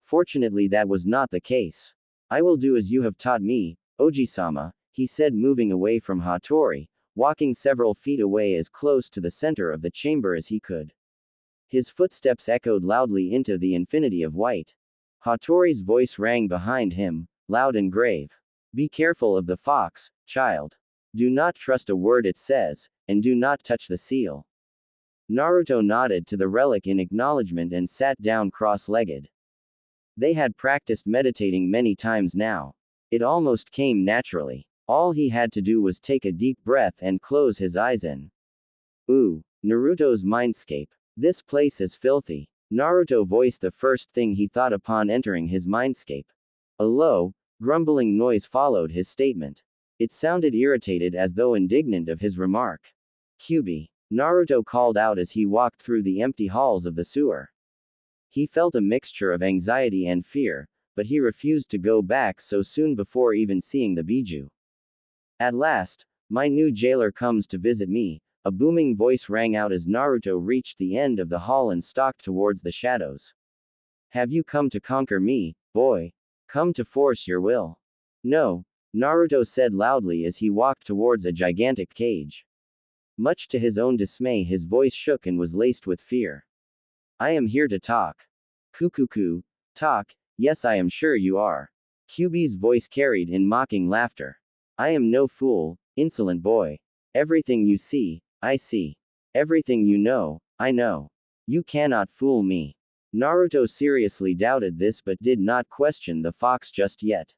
Fortunately that was not the case. "I will do as you have taught me, Oji-sama," he said, moving away from Hattori, walking several feet away as close to the center of the chamber as he could. His footsteps echoed loudly into the infinity of white. Hattori's voice rang behind him, loud and grave. "Be careful of the fox, child. Do not trust a word it says, and do not touch the seal." Naruto nodded to the relic in acknowledgement and sat down cross-legged. They had practiced meditating many times now. It almost came naturally. All he had to do was take a deep breath and close his eyes in. "Ooh, Naruto's mindscape. This place is filthy." Naruto voiced the first thing he thought upon entering his mindscape. A low, grumbling noise followed his statement. It sounded irritated, as though indignant of his remark. "Kyuubi," Naruto called out as he walked through the empty halls of the sewer. He felt a mixture of anxiety and fear, but he refused to go back so soon before even seeing the Biju. "At last, my new jailer comes to visit me," a booming voice rang out as Naruto reached the end of the hall and stalked towards the shadows. "Have you come to conquer me, boy? Come to force your will?" "No," Naruto said loudly as he walked towards a gigantic cage. Much to his own dismay his voice shook and was laced with fear. "I am here to talk." "Kukuku, talk, yes I am sure you are." Kyuubi's voice carried in mocking laughter. "I am no fool, insolent boy. Everything you see, I see. Everything you know, I know. You cannot fool me." Naruto seriously doubted this but did not question the fox just yet.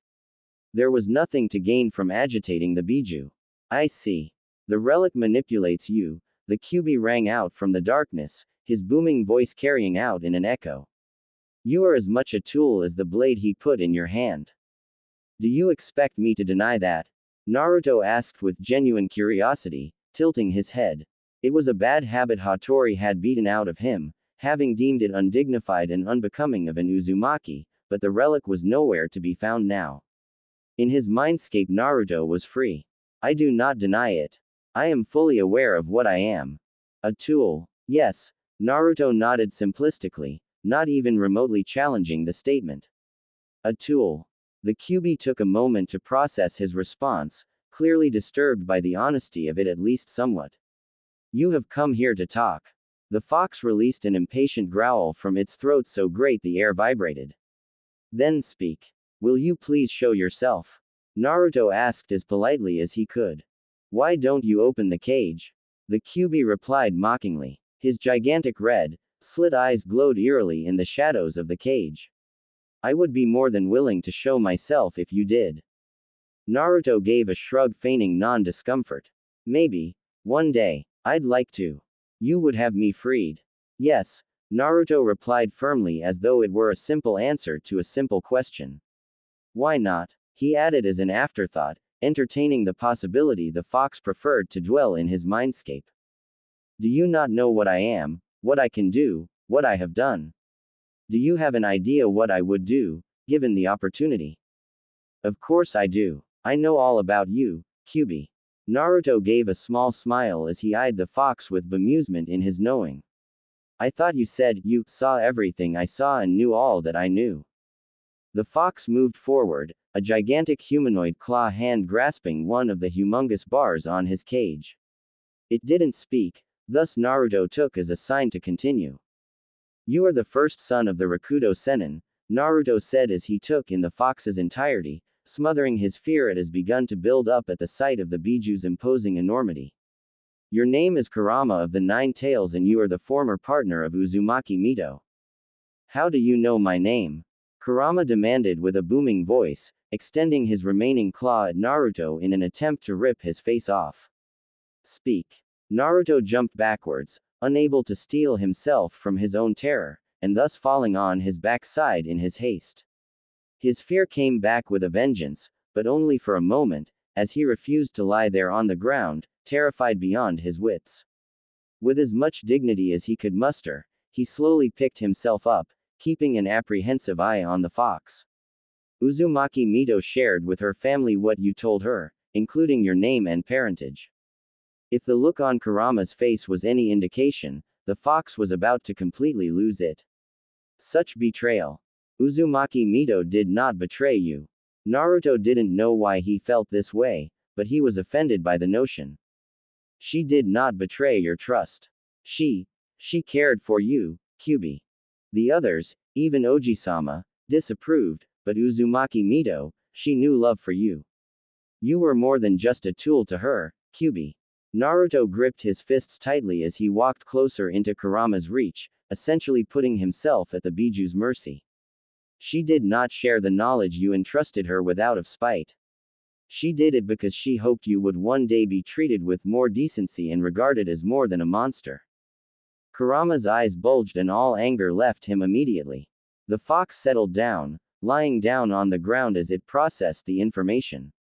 There was nothing to gain from agitating the Biju. "I see. The relic manipulates you, The QB rang out from the darkness, his booming voice carrying out in an echo. You are as much a tool as the blade he put in your hand. Do you expect me to deny that? Naruto asked with genuine curiosity, tilting his head. It was a bad habit Hattori had beaten out of him, having deemed it undignified and unbecoming of an Uzumaki, but the relic was nowhere to be found now. In his mindscape Naruto was free. I do not deny it. I am fully aware of what I am. A tool. Yes. Naruto nodded simplistically, not even remotely challenging the statement. A tool. The QB took a moment to process his response, clearly disturbed by the honesty of it at least somewhat. You have come here to talk. The fox released an impatient growl from its throat so great the air vibrated. Then speak. Will you please show yourself? Naruto asked as politely as he could. Why don't you open the cage? The QB replied mockingly. His gigantic red, slit eyes glowed eerily in the shadows of the cage. I would be more than willing to show myself if you did. Naruto gave a shrug feigning non-discomfort. Maybe. One day. I'd like to. You would have me freed. Yes. Naruto replied firmly as though it were a simple answer to a simple question. Why not? He added as an afterthought, entertaining the possibility the fox preferred to dwell in his mindscape. Do you not know what I am, what I can do, what I have done? Do you have an idea what I would do, given the opportunity? Of course I do. I know all about you, QB. Naruto gave a small smile as he eyed the fox with bemusement in his knowing. I thought you said you saw everything I saw and knew all that I knew. The fox moved forward, a gigantic humanoid claw hand grasping one of the humongous bars on his cage. It didn't speak, thus Naruto took as a sign to continue. You are the first son of the Rakudo Sennin, Naruto said as he took in the fox's entirety, smothering his fear it has begun to build up at the sight of the Biju's imposing enormity. Your name is Kurama of the Nine Tails and you are the former partner of Uzumaki Mito. How do you know my name? Kurama demanded with a booming voice, extending his remaining claw at Naruto in an attempt to rip his face off. Speak. Naruto jumped backwards, unable to steel himself from his own terror, and thus falling on his backside in his haste. His fear came back with a vengeance, but only for a moment, as he refused to lie there on the ground, terrified beyond his wits. With as much dignity as he could muster, he slowly picked himself up, keeping an apprehensive eye on the fox. Uzumaki Mito shared with her family what you told her, including your name and parentage. If the look on Kurama's face was any indication, the fox was about to completely lose it. Such betrayal. Uzumaki Mito did not betray you. Naruto didn't know why he felt this way, but he was offended by the notion. She did not betray your trust. She cared for you, QB. The others, even Oji-sama, disapproved, but Uzumaki Mito, she knew love for you. You were more than just a tool to her, QB. Naruto gripped his fists tightly as he walked closer into Kurama's reach, essentially putting himself at the Biju's mercy. She did not share the knowledge you entrusted her with out of spite. She did it because she hoped you would one day be treated with more decency and regarded as more than a monster. Kurama's eyes bulged and all anger left him immediately. The fox settled down, lying down on the ground as it processed the information.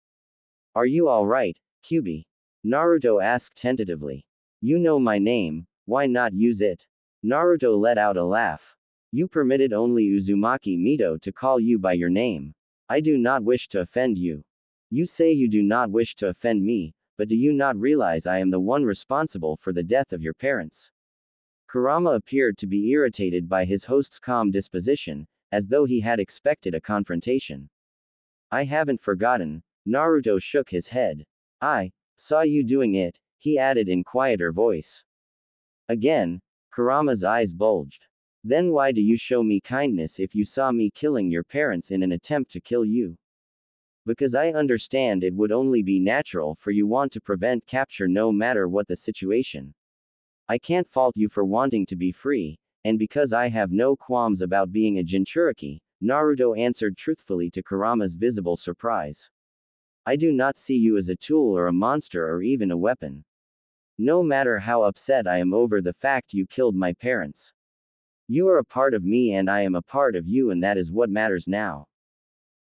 Are you alright, QB? Naruto asked tentatively. You know my name, why not use it? Naruto let out a laugh. You permitted only Uzumaki Mito to call you by your name. I do not wish to offend you. You say you do not wish to offend me, but do you not realize I am the one responsible for the death of your parents? Kurama appeared to be irritated by his host's calm disposition, as though he had expected a confrontation. I haven't forgotten. Naruto shook his head. I saw you doing it, he added in quieter voice. Again, Kurama's eyes bulged. Then why do you show me kindness if you saw me killing your parents in an attempt to kill you? Because I understand it would only be natural for you want to prevent capture no matter what the situation. I can't fault you for wanting to be free, and because I have no qualms about being a Jinchuriki, Naruto answered truthfully to Kurama's visible surprise. I do not see you as a tool or a monster or even a weapon. No matter how upset I am over the fact you killed my parents. You are a part of me and I am a part of you, and that is what matters now.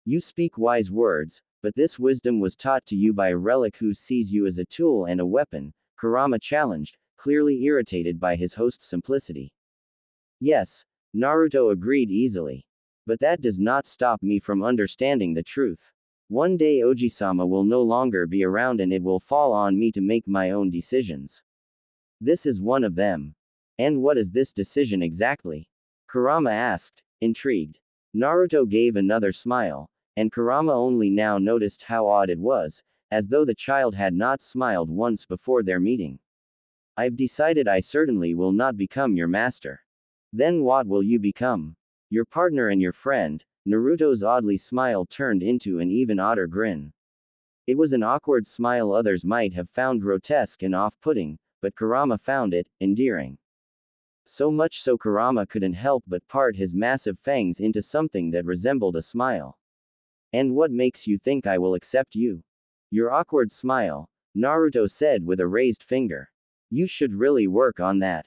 You speak wise words, but this wisdom was taught to you by a relic who sees you as a tool and a weapon, Kurama challenged, clearly irritated by his host's simplicity. Yes, Naruto agreed easily. But that does not stop me from understanding the truth. One day Oji-sama will no longer be around and it will fall on me to make my own decisions. This is one of them. And what is this decision exactly? Kurama asked, intrigued. Naruto gave another smile, and Kurama only now noticed how odd it was, as though the child had not smiled once before their meeting. I've decided I certainly will not become your master. Then what will you become? Your partner and your friend. Naruto's oddly smile turned into an even odder grin. It was an awkward smile others might have found grotesque and off-putting, but Kurama found it endearing. So much so Kurama couldn't help but part his massive fangs into something that resembled a smile. And what makes you think I will accept you? Your awkward smile, Naruto said with a raised finger. You should really work on that.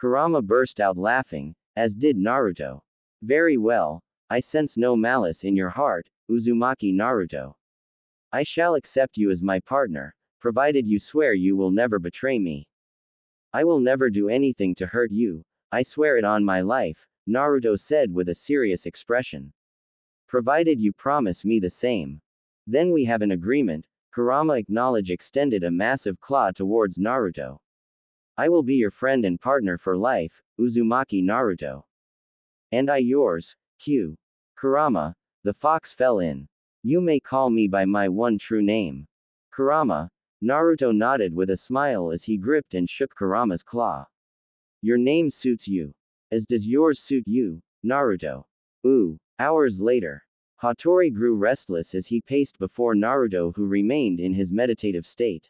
Kurama burst out laughing, as did Naruto. Very well, I sense no malice in your heart, Uzumaki Naruto. I shall accept you as my partner, provided you swear you will never betray me. I will never do anything to hurt you, I swear it on my life, Naruto said with a serious expression. Provided you promise me the same. Then we have an agreement, Kurama acknowledged, extended a massive claw towards Naruto. I will be your friend and partner for life, Uzumaki Naruto. And I yours, Q. Kurama, the fox fell in. You may call me by my one true name. Kurama, Naruto nodded with a smile as he gripped and shook Kurama's claw. Your name suits you. As does yours suit you, Naruto. Ooh. Hours later. Hattori grew restless as he paced before Naruto, who remained in his meditative state.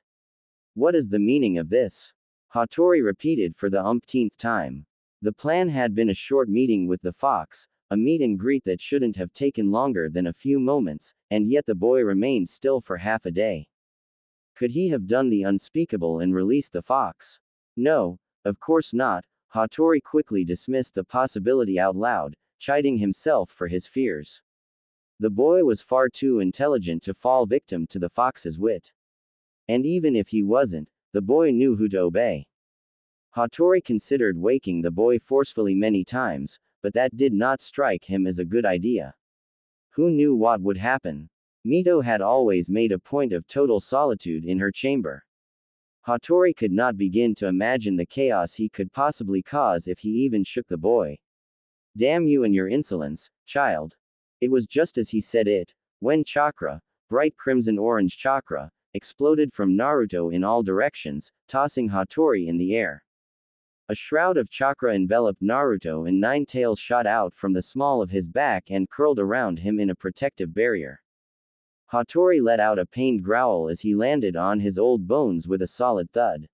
What is the meaning of this? Hattori repeated for the umpteenth time. The plan had been a short meeting with the fox, a meet and greet that shouldn't have taken longer than a few moments, and yet the boy remained still for half a day. Could he have done the unspeakable and released the fox? No, of course not. Hattori quickly dismissed the possibility out loud, chiding himself for his fears. The boy was far too intelligent to fall victim to the fox's wit. And even if he wasn't, the boy knew who to obey. Hattori considered waking the boy forcefully many times, but that did not strike him as a good idea. Who knew what would happen? Mito had always made a point of total solitude in her chamber. Hattori could not begin to imagine the chaos he could possibly cause if he even shook the boy. Damn you and your insolence, child. It was just as he said it, when chakra, bright crimson-orange chakra, exploded from Naruto in all directions, tossing Hattori in the air. A shroud of chakra enveloped Naruto and 9 tails shot out from the small of his back and curled around him in a protective barrier. Hattori let out a pained growl as he landed on his old bones with a solid thud.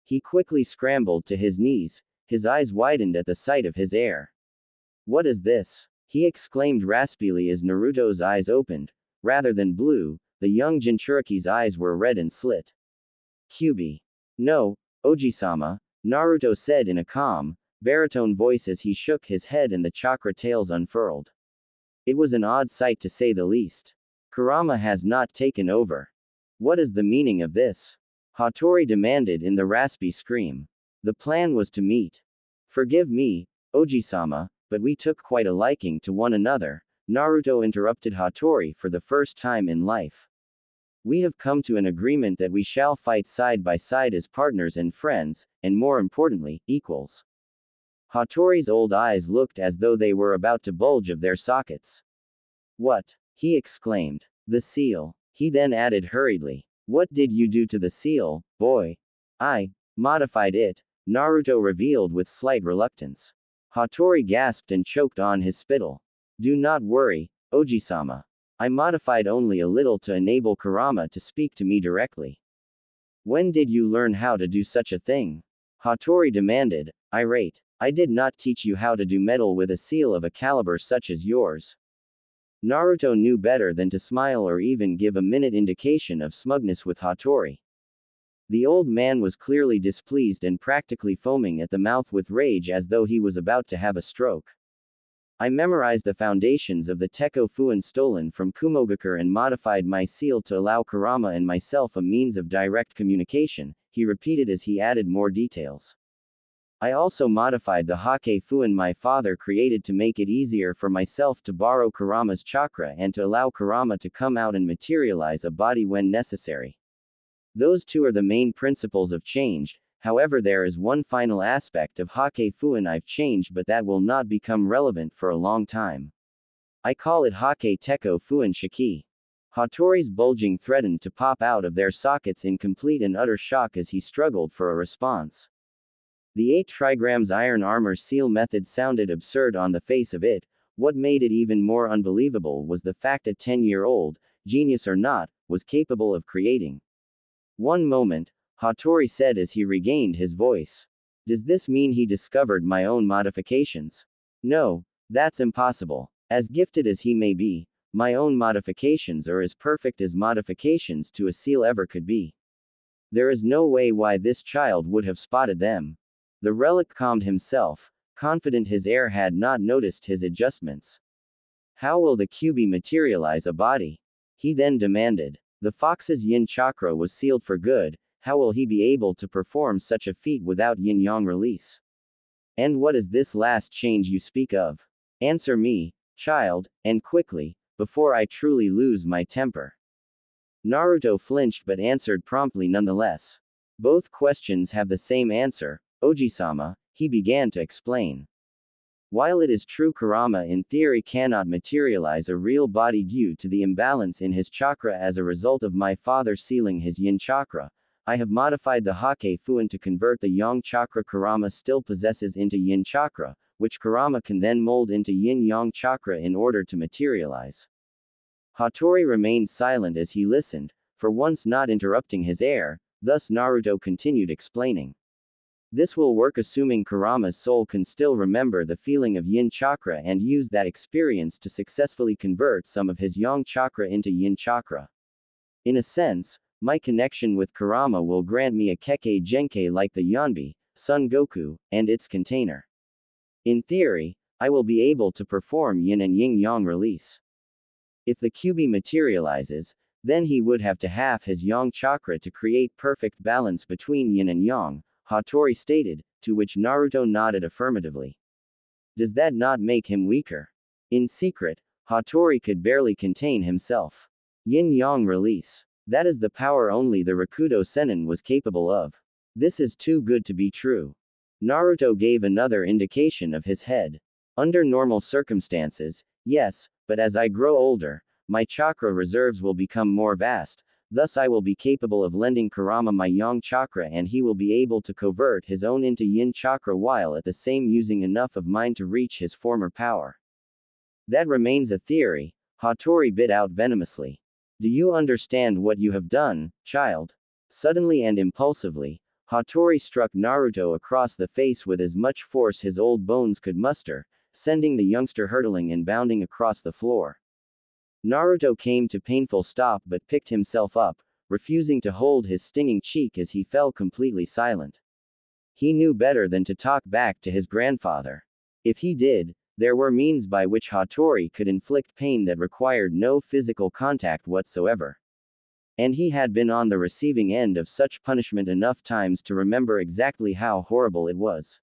He quickly scrambled to his knees, his eyes widened at the sight of his heir. What is this? He exclaimed raspily as Naruto's eyes opened. Rather than blue, the young Jinchuriki's eyes were red and slit. QB. No, Oji-sama, Naruto said in a calm, baritone voice as he shook his head and the chakra tails unfurled. It was an odd sight to say the least. Kurama has not taken over. What is the meaning of this? Hattori demanded in the raspy scream. The plan was to meet. Forgive me, Oji-sama, but we took quite a liking to one another, Naruto interrupted Hattori for the first time in life. We have come to an agreement that we shall fight side by side as partners and friends, and more importantly, equals. Hattori's old eyes looked as though they were about to bulge of their sockets. What? He exclaimed. The seal. He then added hurriedly. What did you do to the seal, boy? I modified it, Naruto revealed with slight reluctance. Hattori gasped and choked on his spittle. Do not worry, Oji-sama. I modified only a little to enable Kurama to speak to me directly. When did you learn how to do such a thing? Hattori demanded, irate. I did not teach you how to do metal with a seal of a caliber such as yours. Naruto knew better than to smile or even give a minute indication of smugness with Hattori. The old man was clearly displeased and practically foaming at the mouth with rage as though he was about to have a stroke. I memorized the foundations of the Teko Fuin stolen from Kumogakure and modified my seal to allow Kurama and myself a means of direct communication, he repeated as he added more details. I also modified the Hake Fuin my father created to make it easier for myself to borrow Kurama's chakra and to allow Kurama to come out and materialize a body when necessary. Those two are the main principles of change. However, there is one final aspect of Hake Fuin I've changed, but that will not become relevant for a long time. I call it Hake Teko Fuin Shiki. Hattori's bulging threatened to pop out of their sockets in complete and utter shock as he struggled for a response. The 8 trigrams iron armor seal method sounded absurd on the face of it. What made it even more unbelievable was the fact a 10-year-old, genius or not, was capable of creating. One moment, Hattori said as he regained his voice. Does this mean he discovered my own modifications? No, that's impossible. As gifted as he may be, my own modifications are as perfect as modifications to a seal ever could be. There is no way why this child would have spotted them. The relic calmed himself, confident his heir had not noticed his adjustments. How will the Kyuubi materialize a body? He then demanded. The fox's yin chakra was sealed for good. How will he be able to perform such a feat without yin-yang release? And what is this last change you speak of? Answer me, child, and quickly, before I truly lose my temper. Naruto flinched but answered promptly nonetheless. Both questions have the same answer, Oji-sama, he began to explain. While it is true Kurama in theory cannot materialize a real body due to the imbalance in his chakra as a result of my father sealing his yin chakra, I have modified the Hake Fuin to convert the yang chakra Kurama still possesses into yin chakra, which Kurama can then mold into yin-yang chakra in order to materialize. Hattori remained silent as he listened, for once not interrupting his heir, thus Naruto continued explaining. This will work assuming Kurama's soul can still remember the feeling of yin chakra and use that experience to successfully convert some of his yang chakra into yin chakra. In a sense, my connection with Kurama will grant me a Kekkei Genkai like the Yanbi, Son Goku, and its container. In theory, I will be able to perform yin and yin-yang release. If the Kyuubi materializes, then he would have to half his yang chakra to create perfect balance between yin and yang, Hattori stated, to which Naruto nodded affirmatively. Does that not make him weaker? In secret, Hattori could barely contain himself. Yin-yang release. That is the power only the Rakudo Sennin was capable of. This is too good to be true. Naruto gave another indication of his head. Under normal circumstances, yes, but as I grow older, my chakra reserves will become more vast, thus I will be capable of lending Kurama my yang chakra and he will be able to convert his own into yin chakra while at the same using enough of mine to reach his former power. That remains a theory, Hattori bit out venomously. Do you understand what you have done, child? Suddenly and impulsively, Hattori struck Naruto across the face with as much force his old bones could muster, sending the youngster hurtling and bounding across the floor. Naruto came to painful stop but picked himself up, refusing to hold his stinging cheek as he fell completely silent. He knew better than to talk back to his grandfather. If he did, there were means by which Hattori could inflict pain that required no physical contact whatsoever. And he had been on the receiving end of such punishment enough times to remember exactly how horrible it was.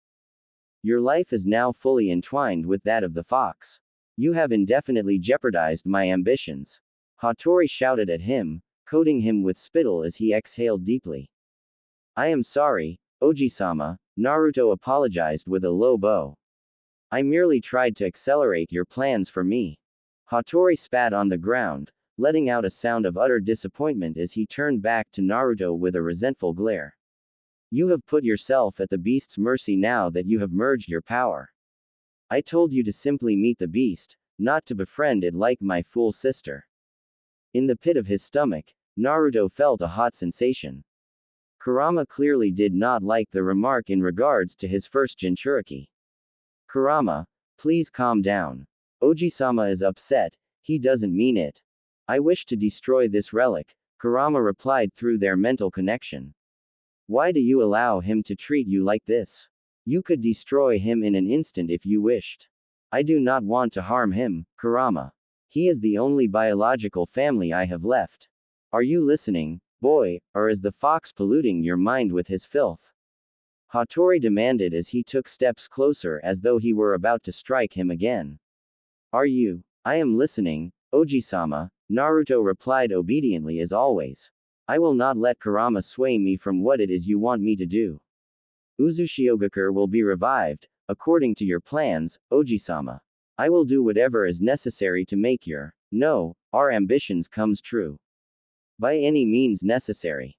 Your life is now fully entwined with that of the fox. You have indefinitely jeopardized my ambitions. Hattori shouted at him, coating him with spittle as he exhaled deeply. I am sorry, Oji-sama, Naruto apologized with a low bow. I merely tried to accelerate your plans for me. Hattori spat on the ground, letting out a sound of utter disappointment as he turned back to Naruto with a resentful glare. You have put yourself at the beast's mercy now that you have merged your power. I told you to simply meet the beast, not to befriend it like my fool sister. In the pit of his stomach, Naruto felt a hot sensation. Kurama clearly did not like the remark in regards to his first Jinchuriki. Kurama, please calm down. Oji-sama is upset, he doesn't mean it. I wish to destroy this relic, Kurama replied through their mental connection. Why do you allow him to treat you like this? You could destroy him in an instant if you wished. I do not want to harm him, Kurama. He is the only biological family I have left. Are you listening, boy, or is the fox polluting your mind with his filth? Hattori demanded as he took steps closer as though he were about to strike him again. Are you? I am listening, Oji-sama, Naruto replied obediently as always. I will not let Kurama sway me from what it is you want me to do. Uzushiogakure will be revived, according to your plans, Oji-sama. I will do whatever is necessary to make our ambitions comes true. By any means necessary.